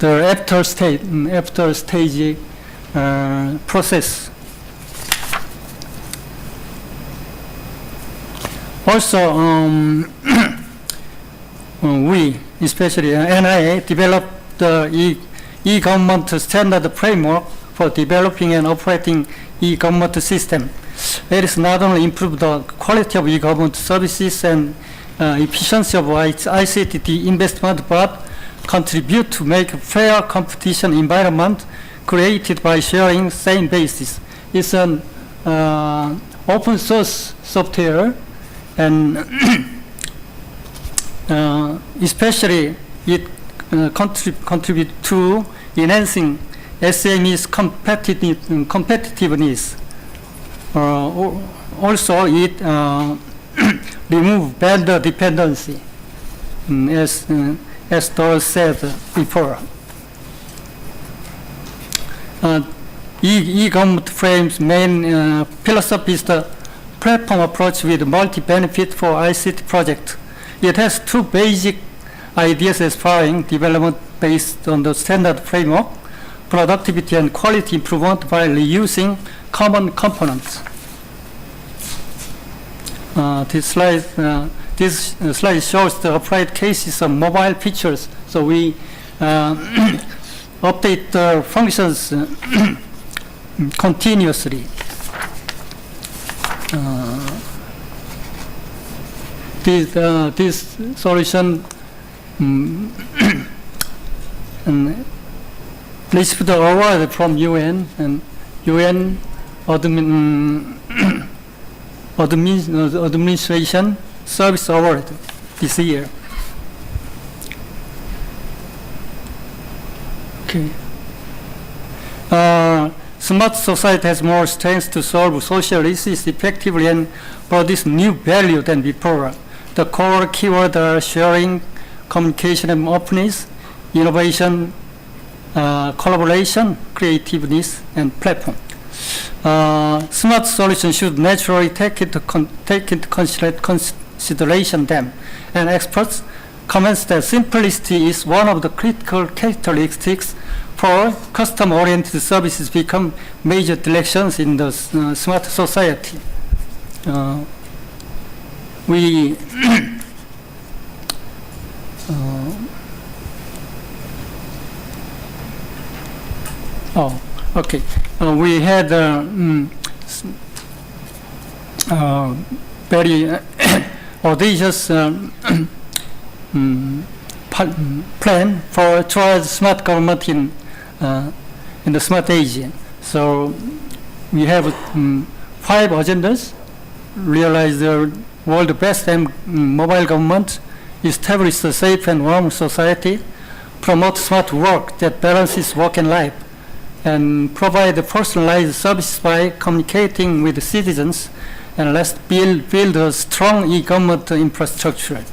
after stage process. Also, we, especially NIA, developed the e-government standard framework for developing and operating e-government system. It is not only improve the quality of e-government services and efficiency of ICT investment, but contribute to make a fair competition environment created by sharing same basis. It's an open source software, and especially it contribute to enhancing SME's competitiveness. Also, it remove vendor dependency, as Doris said before. E-government frame's main philosophy is the platform approach with multi-benefit for ICT project. It has 2 basic ideas as following: development based on the standard framework, productivity and quality improvement by reusing common components. This slide shows the applied cases of mobile features. So we update the functions continuously. This solution received the award from UN and UN Administration Service Award this year. Okay. Smart society has more strength to solve social issues effectively and produce new value than before. The core keywords are sharing, communication and openness, innovation, collaboration, creativeness, and platform. Smart solutions should naturally take into consideration them, and experts comments that simplicity is one of the critical characteristics for customer-oriented services become major directions in the smart society. We we had very audacious plan for towards smart government in the smart age. So we have 5 agendas: realize the world's best mobile government, establish a safe and warm society, promote smart work that balances work and life, and provide personalized services by communicating with the citizens, and let's build a strong e-government infrastructure.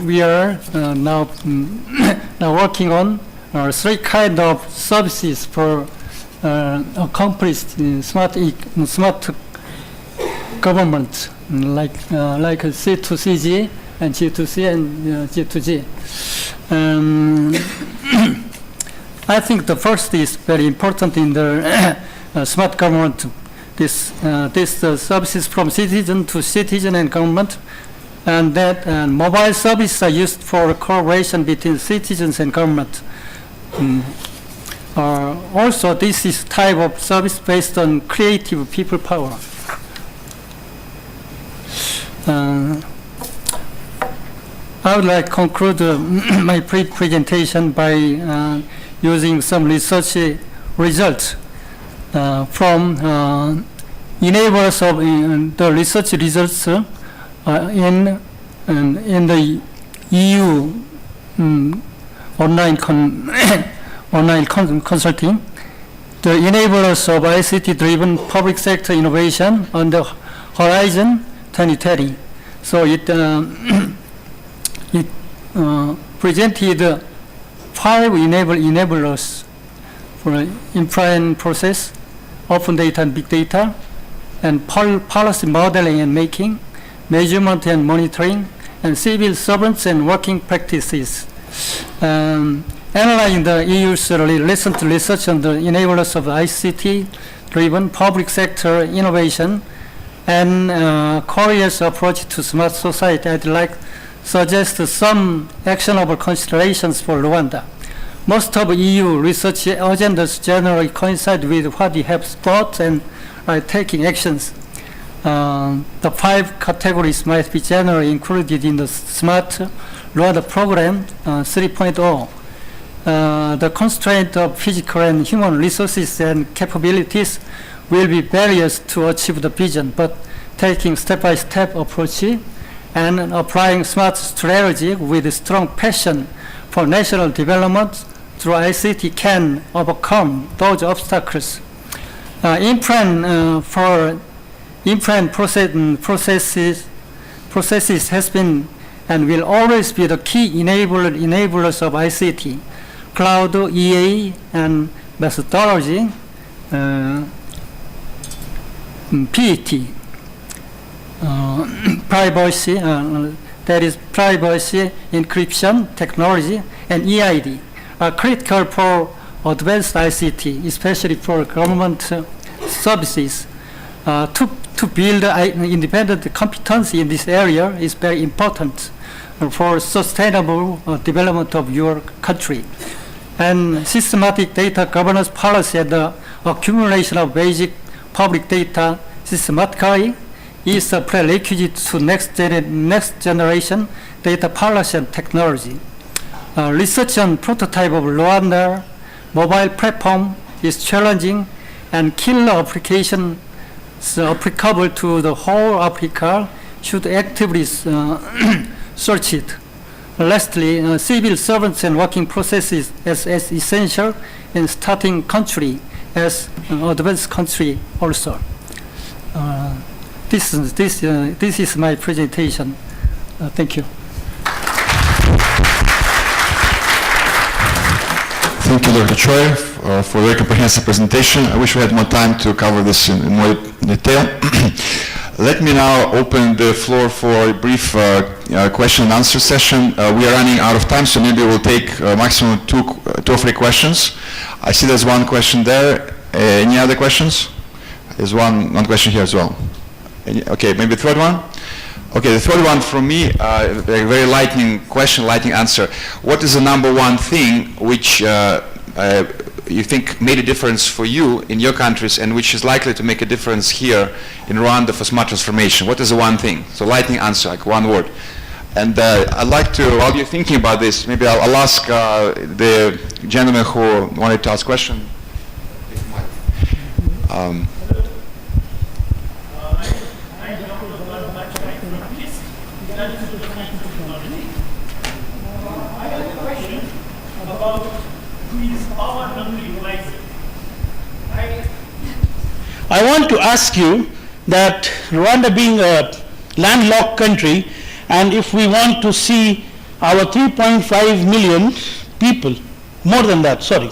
We are now working on 3 kinds of services for accomplish smart government, like C2CG and G2C and G2G. I think the first is very important in the smart government. This services from citizen to citizen and government, and that mobile services are used for collaboration between citizens and government. Also, this is type of service based on creative people power. I would like to conclude my presentation by using some research results from enablers of the research results in the EU online consulting. The enablers of ICT-driven public sector innovation on the Horizon 2030. So it presented 5 enablers for infra and process, open data and big data, and policy modeling and making, measurement and monitoring, and civil servants and working practices. Analyzing the EU's recent research on the enablers of ICT-driven public sector innovation and Korea's approach to smart society, I'd like to suggest some actionable considerations for Rwanda. Most of EU research agendas generally coincide with what we have thought and are taking actions. The 5 categories might be generally included in the Smart Rwanda program 3.0. The constraint of physical and human resources and capabilities will be barriers to achieve the vision, but taking step-by-step approach and applying smart strategy with a strong passion for national development through ICT can overcome those obstacles. Processes has been and will always be the key enablers of ICT. Cloud, EA, and methodology, PET, privacy, that is privacy, encryption, technology, and EID are critical for advanced ICT, especially for government services. To to build independent competency in this area is very important for sustainable development of your country. And systematic data governance policy and the accumulation of basic public data systematically is a prerequisite to next generation data policy and technology. Research and prototype of Rwanda mobile platform is challenging, and killer applications applicable to the whole Africa should actively search it. Lastly, civil servants and working processes as essential in starting country as advanced country also. This is my presentation. Thank you. Thank you, Dr. Choi, for a very comprehensive presentation. I wish we had more time to cover this in more detail. Let me now open the floor for a brief question and answer session. We are running out of time, so maybe we'll take maximum two or three questions. I see there's one question there. Any other questions? There's one question here as well. Okay, maybe the third one? Okay, the third one from me, a very lightning question, lightning answer. What is the number one thing which you think made a difference for you in your countries and which is likely to make a difference here in Rwanda for smart transformation? What is the one thing? So lightning answer, like one word. And I'd like to, while you're thinking about this, maybe I'll ask the gentleman who wanted to ask a question. I want to ask you that Rwanda being a landlocked country, and if we want to see our 3.5 million people, more than that, sorry,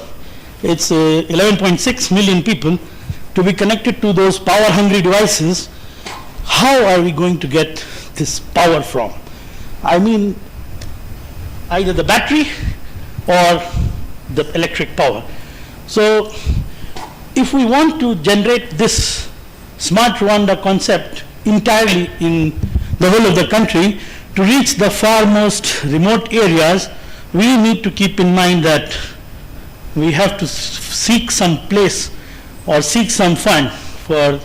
it's 11.6 million people to be connected to those power-hungry devices, how are we going to get this power from? I mean, either the battery or the electric power. So if we want to generate this Smart Rwanda concept entirely in the whole of the country, to reach the far most remote areas, we need to keep in mind that we have to seek some place or seek some fund for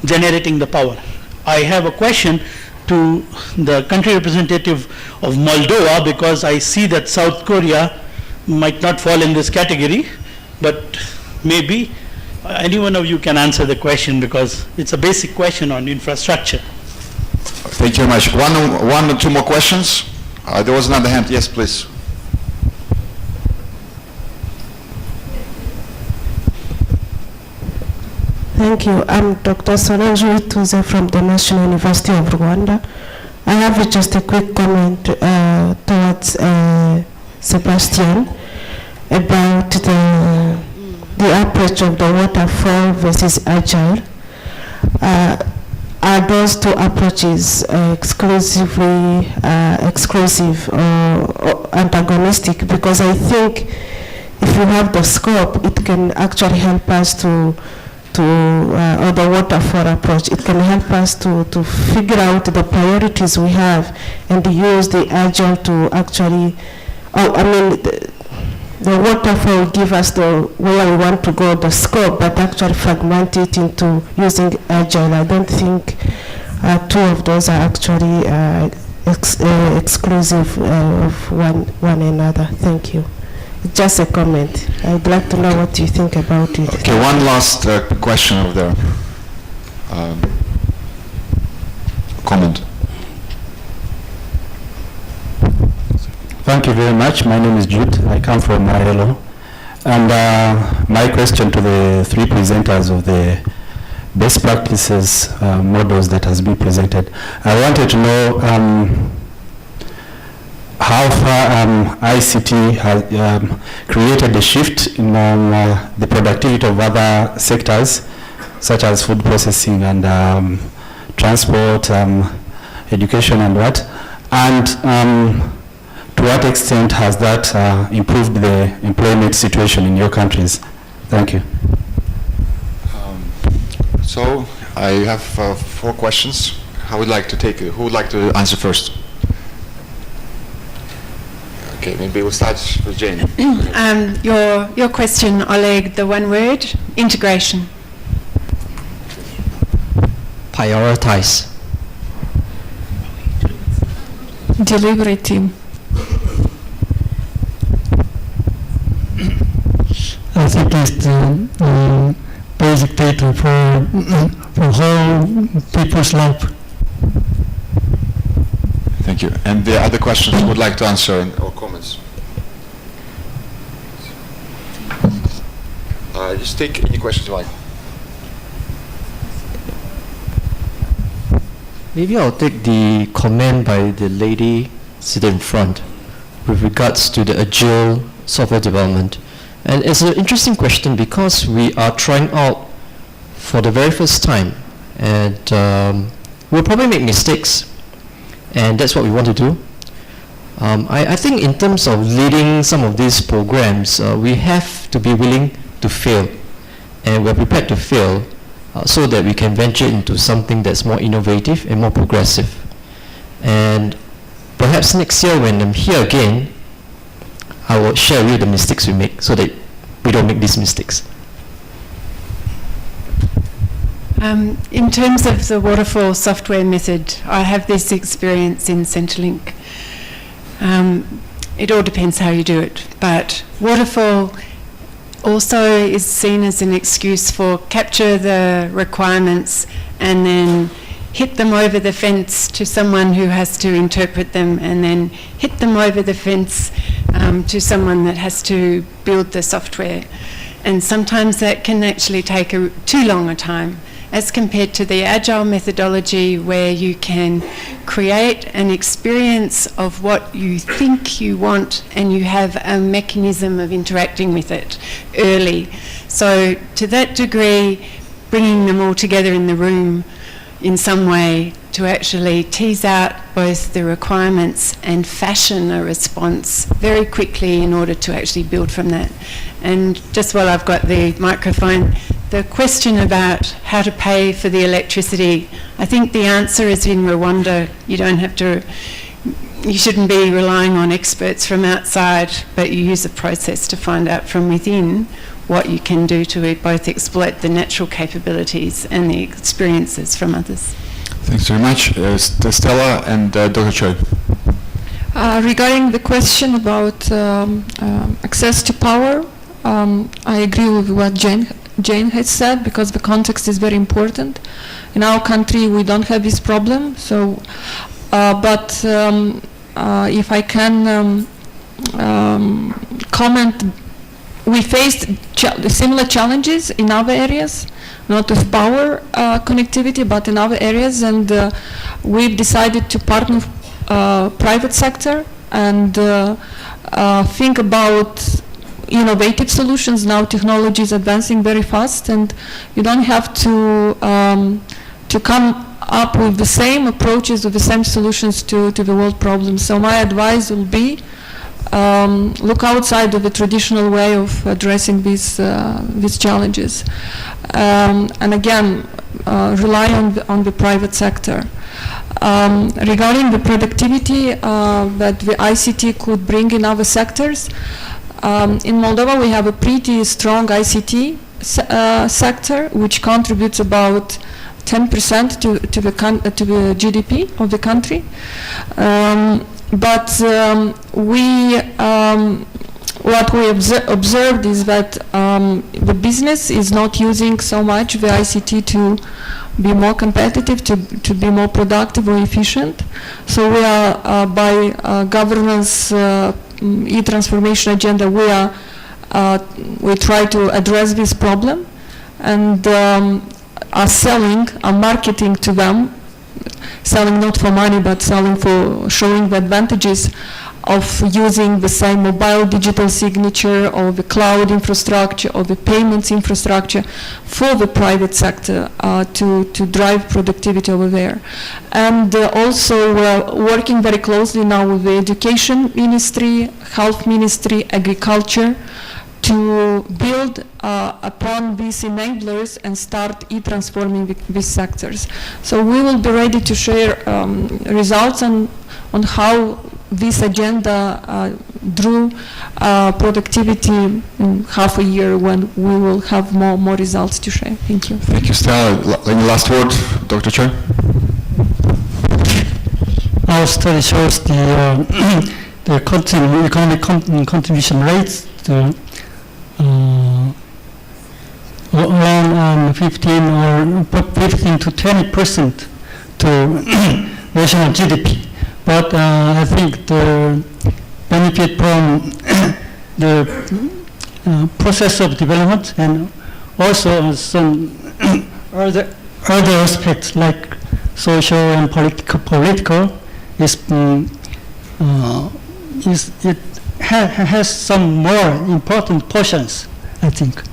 generating the power. I have a question to the country representative of Moldova, because I see that South Korea might not fall in this category, but maybe any one of you can answer the question, because it's a basic question on infrastructure. Thank you very much. One or two more questions? There was another hand. Yes, please. Thank you. I'm Dr. Solange Tuze from the National University of Rwanda. I have just a quick comment towards Sebastian about the approach of the waterfall versus agile. Are those two approaches exclusive or antagonistic? Because I think if you have the scope, it can actually help us or the waterfall approach, it can help us to figure out the priorities we have and use the agile to actually, the waterfall will give us the where we want to go, the scope, but actually fragment it into using agile. I don't think two of those are actually exclusive of one another. Thank you. Just a comment. I'd like to know what you think about it. Okay, one last question over there. Comment. Thank you very much. My name is Jude. I come from Marelo. And my question to the three presenters of the best practices models that has been presented, I wanted to know how far ICT has created a shift in the productivity of other sectors, such as food processing and transport, education and what, and to what extent has that improved the employment situation in your countries? Thank you. So I have 4 questions. Who would like to answer first? Okay, maybe we'll start with Jane. Your question, Oleg, the one word, integration. Prioritize. Delivery team. I think it's the basic data for whole people's life. Thank you. And the other questions would like to answer or comments? Just take any questions you like. Maybe I'll take the comment by the lady sitting in front with regards to the agile software development. And it's an interesting question because we are trying out for the very first time, and we'll probably make mistakes, and that's what we want to do. I think in terms of leading some of these programs, we have to be willing to fail, and we're prepared to fail so that we can venture into something that's more innovative and more progressive. And perhaps next year when I'm here again, I will share with you the mistakes we make so that we don't make these mistakes. In terms of the waterfall software method, I have this experience in Centrelink. It all depends how you do it, but waterfall also is seen as an excuse for capture the requirements and then hit them over the fence to someone who has to interpret them, and then hit them over the fence to someone that has to build the software. And sometimes that can actually take too long a time, as compared to the agile methodology where you can create an experience of what you think you want and you have a mechanism of interacting with it early. So to that degree, bringing them all together in the room in some way to actually tease out both the requirements and fashion a response very quickly in order to actually build from that. And just while I've got the microphone, the question about how to pay for the electricity, I think the answer is in Rwanda. You shouldn't be relying on experts from outside, but you use a process to find out from within what you can do to both exploit the natural capabilities and the experiences from others. Thanks very much. Stella and Dr. Choi. Regarding the question about access to power, I agree with what Jane has said, because the context is very important. In our country, we don't have this problem. So, but if I can comment, we faced similar challenges in other areas, not with power connectivity, but in other areas, and we've decided to partner with private sector and think about innovative solutions. Now technology is advancing very fast, and you don't have to come up with the same approaches or the same solutions to the world problems. So my advice will be look outside of the traditional way of addressing these challenges, and again rely on the private sector. Regarding the productivity that the ICT could bring in other sectors, in Moldova we have a pretty strong ICT sector, which contributes about 10% to the GDP of the country. But what we observed is that the business is not using so much the ICT to be more competitive, to be more productive or efficient. So we are, by governance e-transformation agenda, we try to address this problem, and are marketing to them, selling not for money, but selling for showing the advantages of using the same mobile digital signature or the cloud infrastructure or the payments infrastructure for the private sector to drive productivity over there. And also we're working very closely now with the education ministry, health ministry, agriculture, to build upon these enablers and start e-transforming these sectors. So we will be ready to share results on how this agenda drew productivity in half a year when we will have more results to share. Thank you. Thank you, Stella. Any last word, Dr. Choi? Our study shows the economic contribution rates to around 15 to 20% to national GDP. But I think the benefit from the process of development and also some other aspects like social and political it has some more important portions, I think.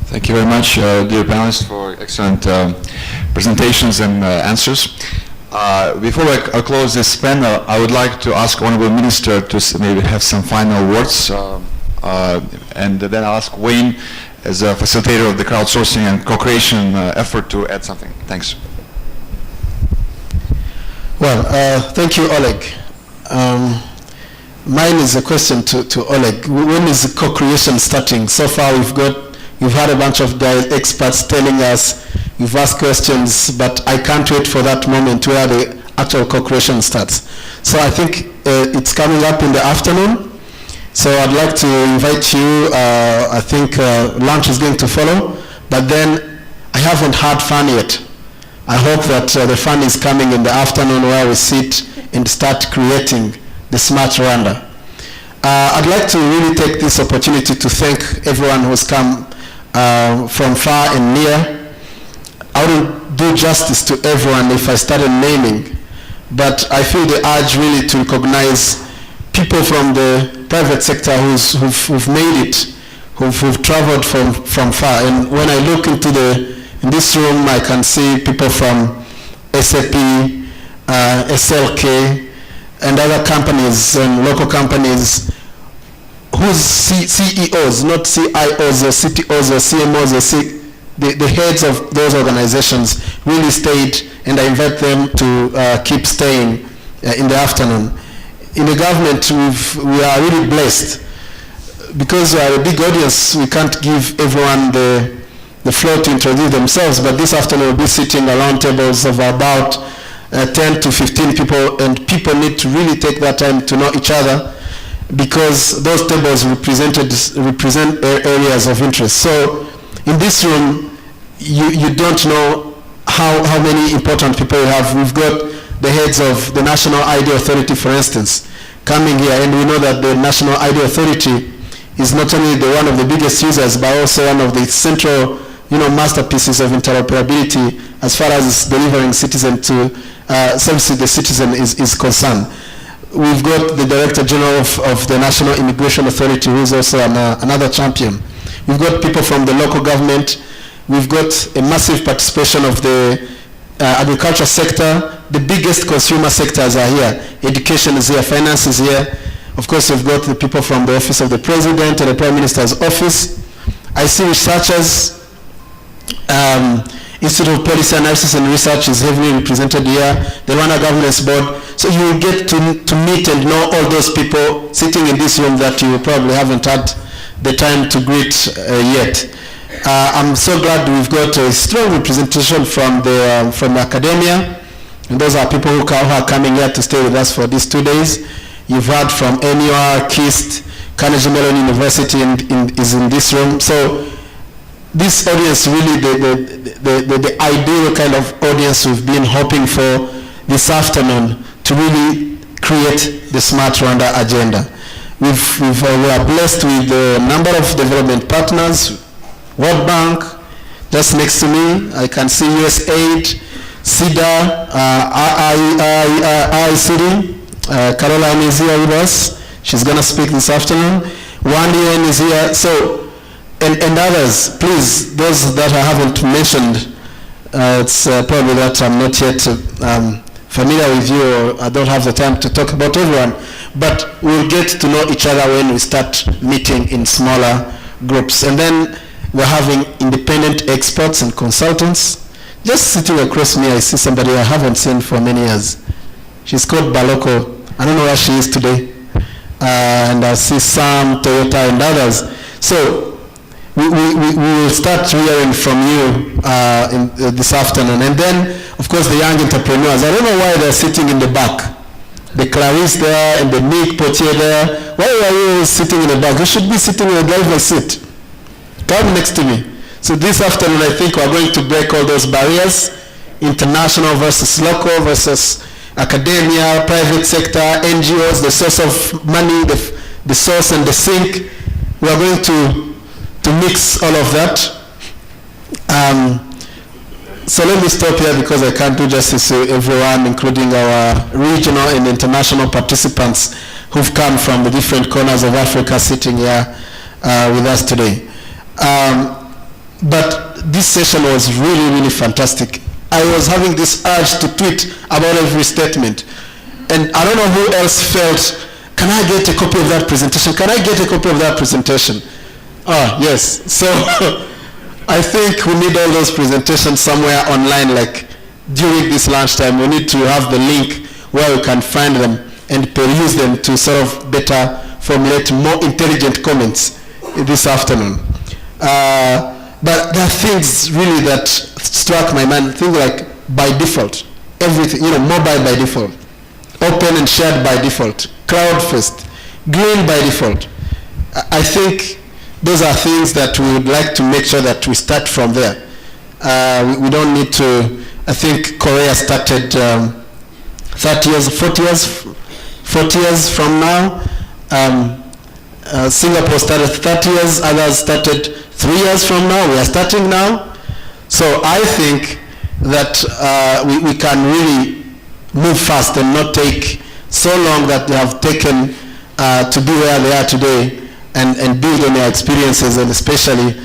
Thank you very much, dear panelists, for excellent presentations and answers. Before I close this panel, I would like to ask Honorable Minister to maybe have some final words, and then I'll ask Wayne, as a facilitator of the crowdsourcing and co-creation effort, to add something. Thanks. Well, thank you, Oleg. Mine is a question to Oleg. When is the co-creation starting? So far we've had a bunch of experts telling us, you've asked questions, but I can't wait for that moment where the actual co-creation starts. So I think it's coming up in the afternoon. So I'd like to invite you. I think lunch is going to follow, but then I haven't had fun yet. I hope that the fun is coming in the afternoon where we sit and start creating the Smart Rwanda. I'd like to really take this opportunity to thank everyone who's come from far and near. I wouldn't do justice to everyone if I started naming, but I feel the urge really to recognize people from the private sector who've made it, who've traveled from far. And when I look into in this room, I can see people from SAP, SLK, and other companies and local companies whose CEOs, not CIOs or CTOs or CMOs, or the heads of those organizations really stayed, and I invite them to keep staying in the afternoon. In the government, we are really blessed. Because we are a big audience, we can't give everyone the floor to introduce themselves, but this afternoon we'll be sitting around tables of about 10 to 15 people, and people need to really take that time to know each other, because those tables represent areas of interest. So in this room, you don't know how many important people we have. We've got the heads of the National ID Authority, for instance, coming here, and we know that the National ID Authority is not only one of the biggest users, but also one of the central masterpieces of interoperability as far as delivering citizen to services the citizen is concerned. We've got the Director General of the National Immigration Authority, who is also another champion. We've got people from the local government. We've got a massive participation of the agriculture sector. The biggest consumer sectors are here. Education is here, finance is here. Of course, we've got the people from the Office of the President and the Prime Minister's Office. I see researchers. Institute of Policy Analysis and Research is heavily represented here, the Rwanda Governance Board. So you will get to meet and know all those people sitting in this room that you probably haven't had the time to greet yet. I'm so glad we've got a strong representation from the academia, and those are people who are coming here to stay with us for these 2 days. You've heard from NUR, KIST, Carnegie Mellon University is in this room. So this audience really the ideal kind of audience we've been hoping for this afternoon to really create the Smart Rwanda agenda. We are blessed with a number of development partners. World Bank, just next to me, I can see USAID, CIDA, ICT. Caroline is here with us. She's going to speak this afternoon. One UN is here. So, and others, please, those that I haven't mentioned, it's probably that I'm not yet familiar with you, or I don't have the time to talk about everyone. but we'll get to know each other when we start meeting in smaller groups. And then we're having independent experts and consultants. Just sitting across me, I see somebody I haven't seen for many years. She's called Baloko. I don't know where she is today. And I see Sam, Toyota, and others. So we will start hearing from you this afternoon. And then, of course, the young entrepreneurs. I don't know why they're sitting in the back. The Clarice there and the Nick Potier there. Why are you sitting in the back? You should be sitting in the driver's seat. Come next to me. So this afternoon, I think we're going to break all those barriers, international versus local versus academia, private sector, NGOs, the source of money, the source and the sink. We're going to mix all of that. So let me stop here because I can't do justice to everyone, including our regional and international participants who've come from the different corners of Africa sitting here with us today. But this session was really, really fantastic. I was having this urge to tweet about every statement. And I don't know who else felt, can I get a copy of that presentation? Can I get a copy of that presentation? Oh, yes. So I think we need all those presentations somewhere online, like during this lunchtime. We need to have the link where we can find them and peruse them to sort of better formulate more intelligent comments this afternoon. But there are things really that struck my mind, things like by default, everything, mobile by default, open and shared by default, cloud first, green by default. I think those are things that we would like to make sure that we start from there. We don't need to, I think Korea started 30 years, 40 years from now. Singapore started 30 years, others started 3 years from now. We are starting now. So I think that we can really move fast and not take so long that they have taken to be where they are today and build on their experiences, and especially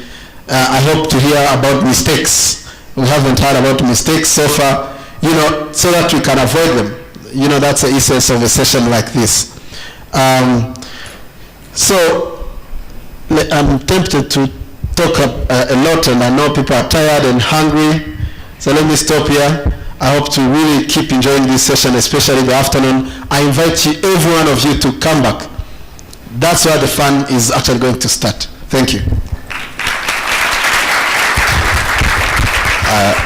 I hope to hear about mistakes. We haven't heard about mistakes so far, so that we can avoid them. That's the essence of a session like this. So I'm tempted to talk a lot, and I know people are tired and hungry, so let me stop here. I hope to really keep enjoying this session, especially the afternoon. I invite you, every one of you, to come back. That's where the fun is actually going to start. Thank you.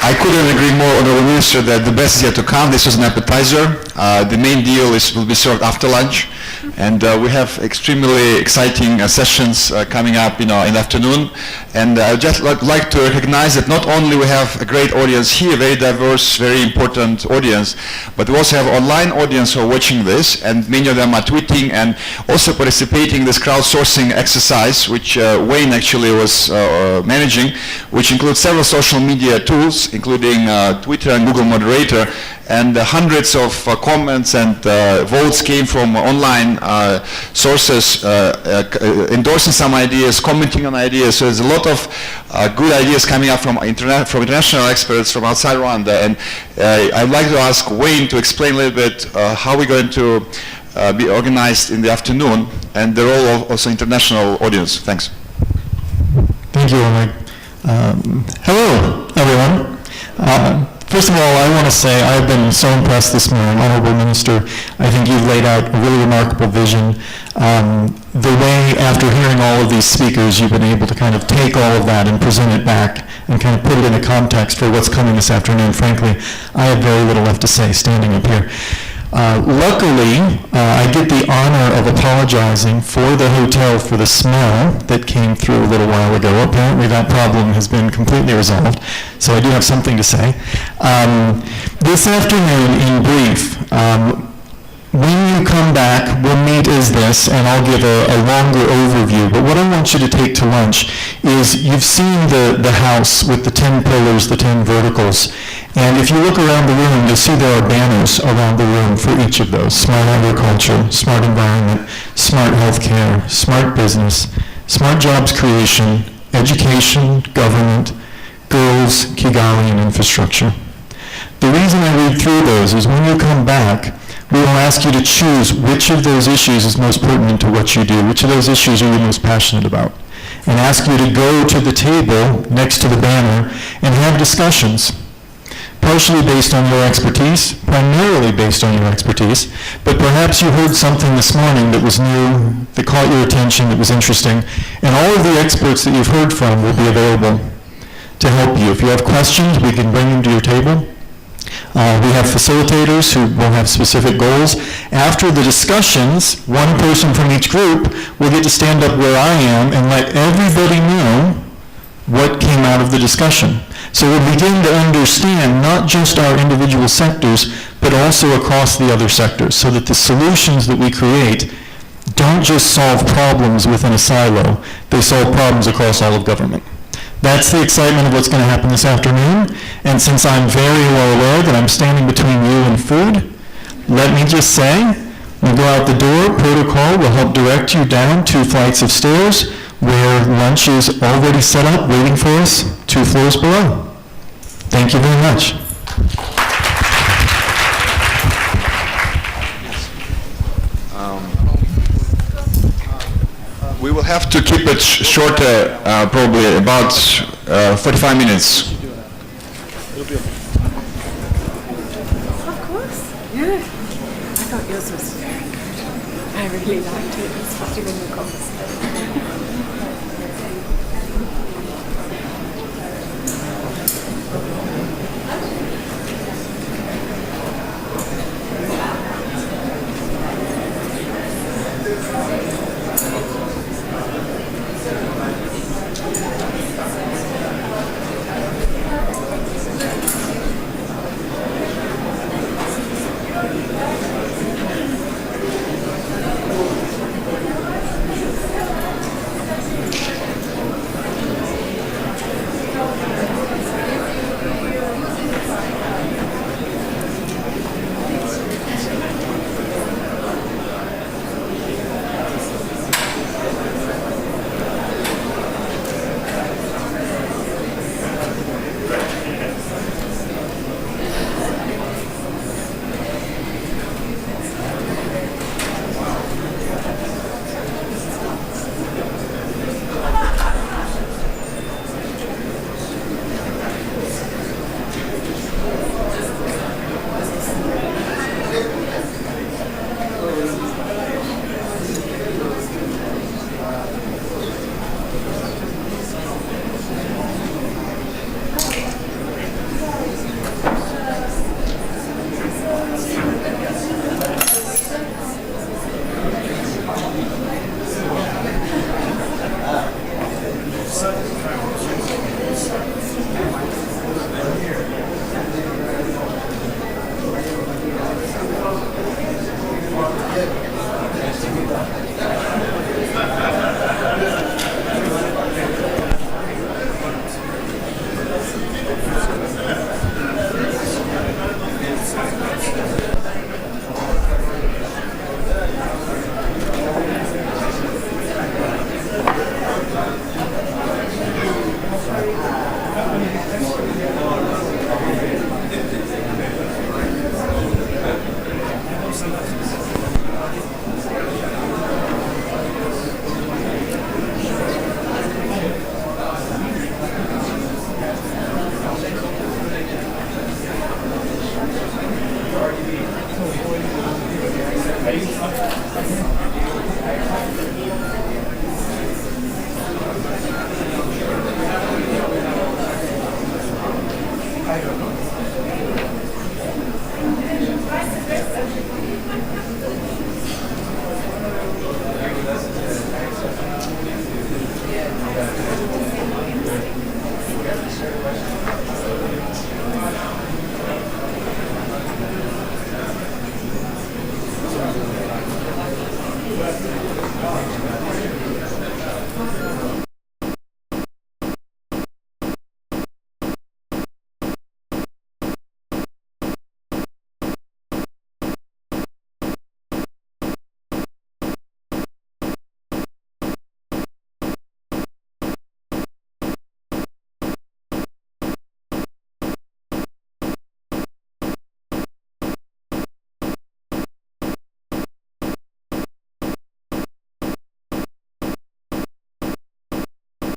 I couldn't agree more, Honorable Minister, that the best is yet to come. This was an appetizer. The main deal will be served after lunch. And we have extremely exciting sessions coming up in the afternoon. And I would just like to recognize that not only we have a great audience here, very diverse, very important audience, but we also have online audience who are watching this, and many of them are tweeting and also participating in this crowdsourcing exercise, which Wayne actually was managing, which includes several social media tools, including Twitter and Google Moderator, and hundreds of comments and votes came from online sources endorsing some ideas, commenting on ideas. So there's a lot of good ideas coming up from international experts from outside Rwanda. And I'd like to ask Wayne to explain a little bit how we're going to be organized in the afternoon and the role of also international audience. Thanks. Thank you, Oleg. Hello, everyone. First of all, I want to say I've been so impressed this morning, Honorable Minister. I think you've laid out a really remarkable vision. The way, after hearing all of these speakers, you've been able to kind of take all of that and present it back and kind of put it in a context for what's coming this afternoon. Frankly, I have very little left to say standing up here. Luckily, I get the honor of apologizing for the hotel for the smell that came through a little while ago. Apparently that problem has been completely resolved, so I do have something to say. This afternoon, in brief, when you come back, we'll meet as this, and I'll give a longer overview. But what I want you to take to lunch is, you've seen the house with the 10 pillars, the 10 verticals. And if you look around the room, you'll see there are banners around the room for each of those. Smart agriculture, smart environment, smart healthcare, smart business, smart jobs creation, education, government, girls, Kigali, and infrastructure. The reason I read through those is when you come back, We will ask you to choose which of those issues is most pertinent to what you do, which of those issues are you most passionate about, and ask you to go to the table next to the banner and have discussions, partially based on your expertise, primarily based on your expertise, but perhaps you heard something this morning that was new, that caught your attention, that was interesting, and all of the experts that you've heard from will be available to help you. If you have questions, we can bring them to your table. We have facilitators who will have specific goals. After the discussions, one person from each group will get to stand up where I am and let everybody know what came out of the discussion. So we'll begin to understand not just our individual sectors, but also across the other sectors, so that the solutions that we create don't just solve problems within a silo, they solve problems across all of government. That's the excitement of what's going to happen this afternoon. And since I'm very well aware that I'm standing between you and food, let me just say, when you go out the door, protocol will help direct you down 2 flights of stairs where lunch is already set up waiting for us 2 floors below. Thank you very much. We will have to keep it short, probably about 45 minutes. Of course, yeah. I thought yours was very good. I really liked it, especially when you conversation.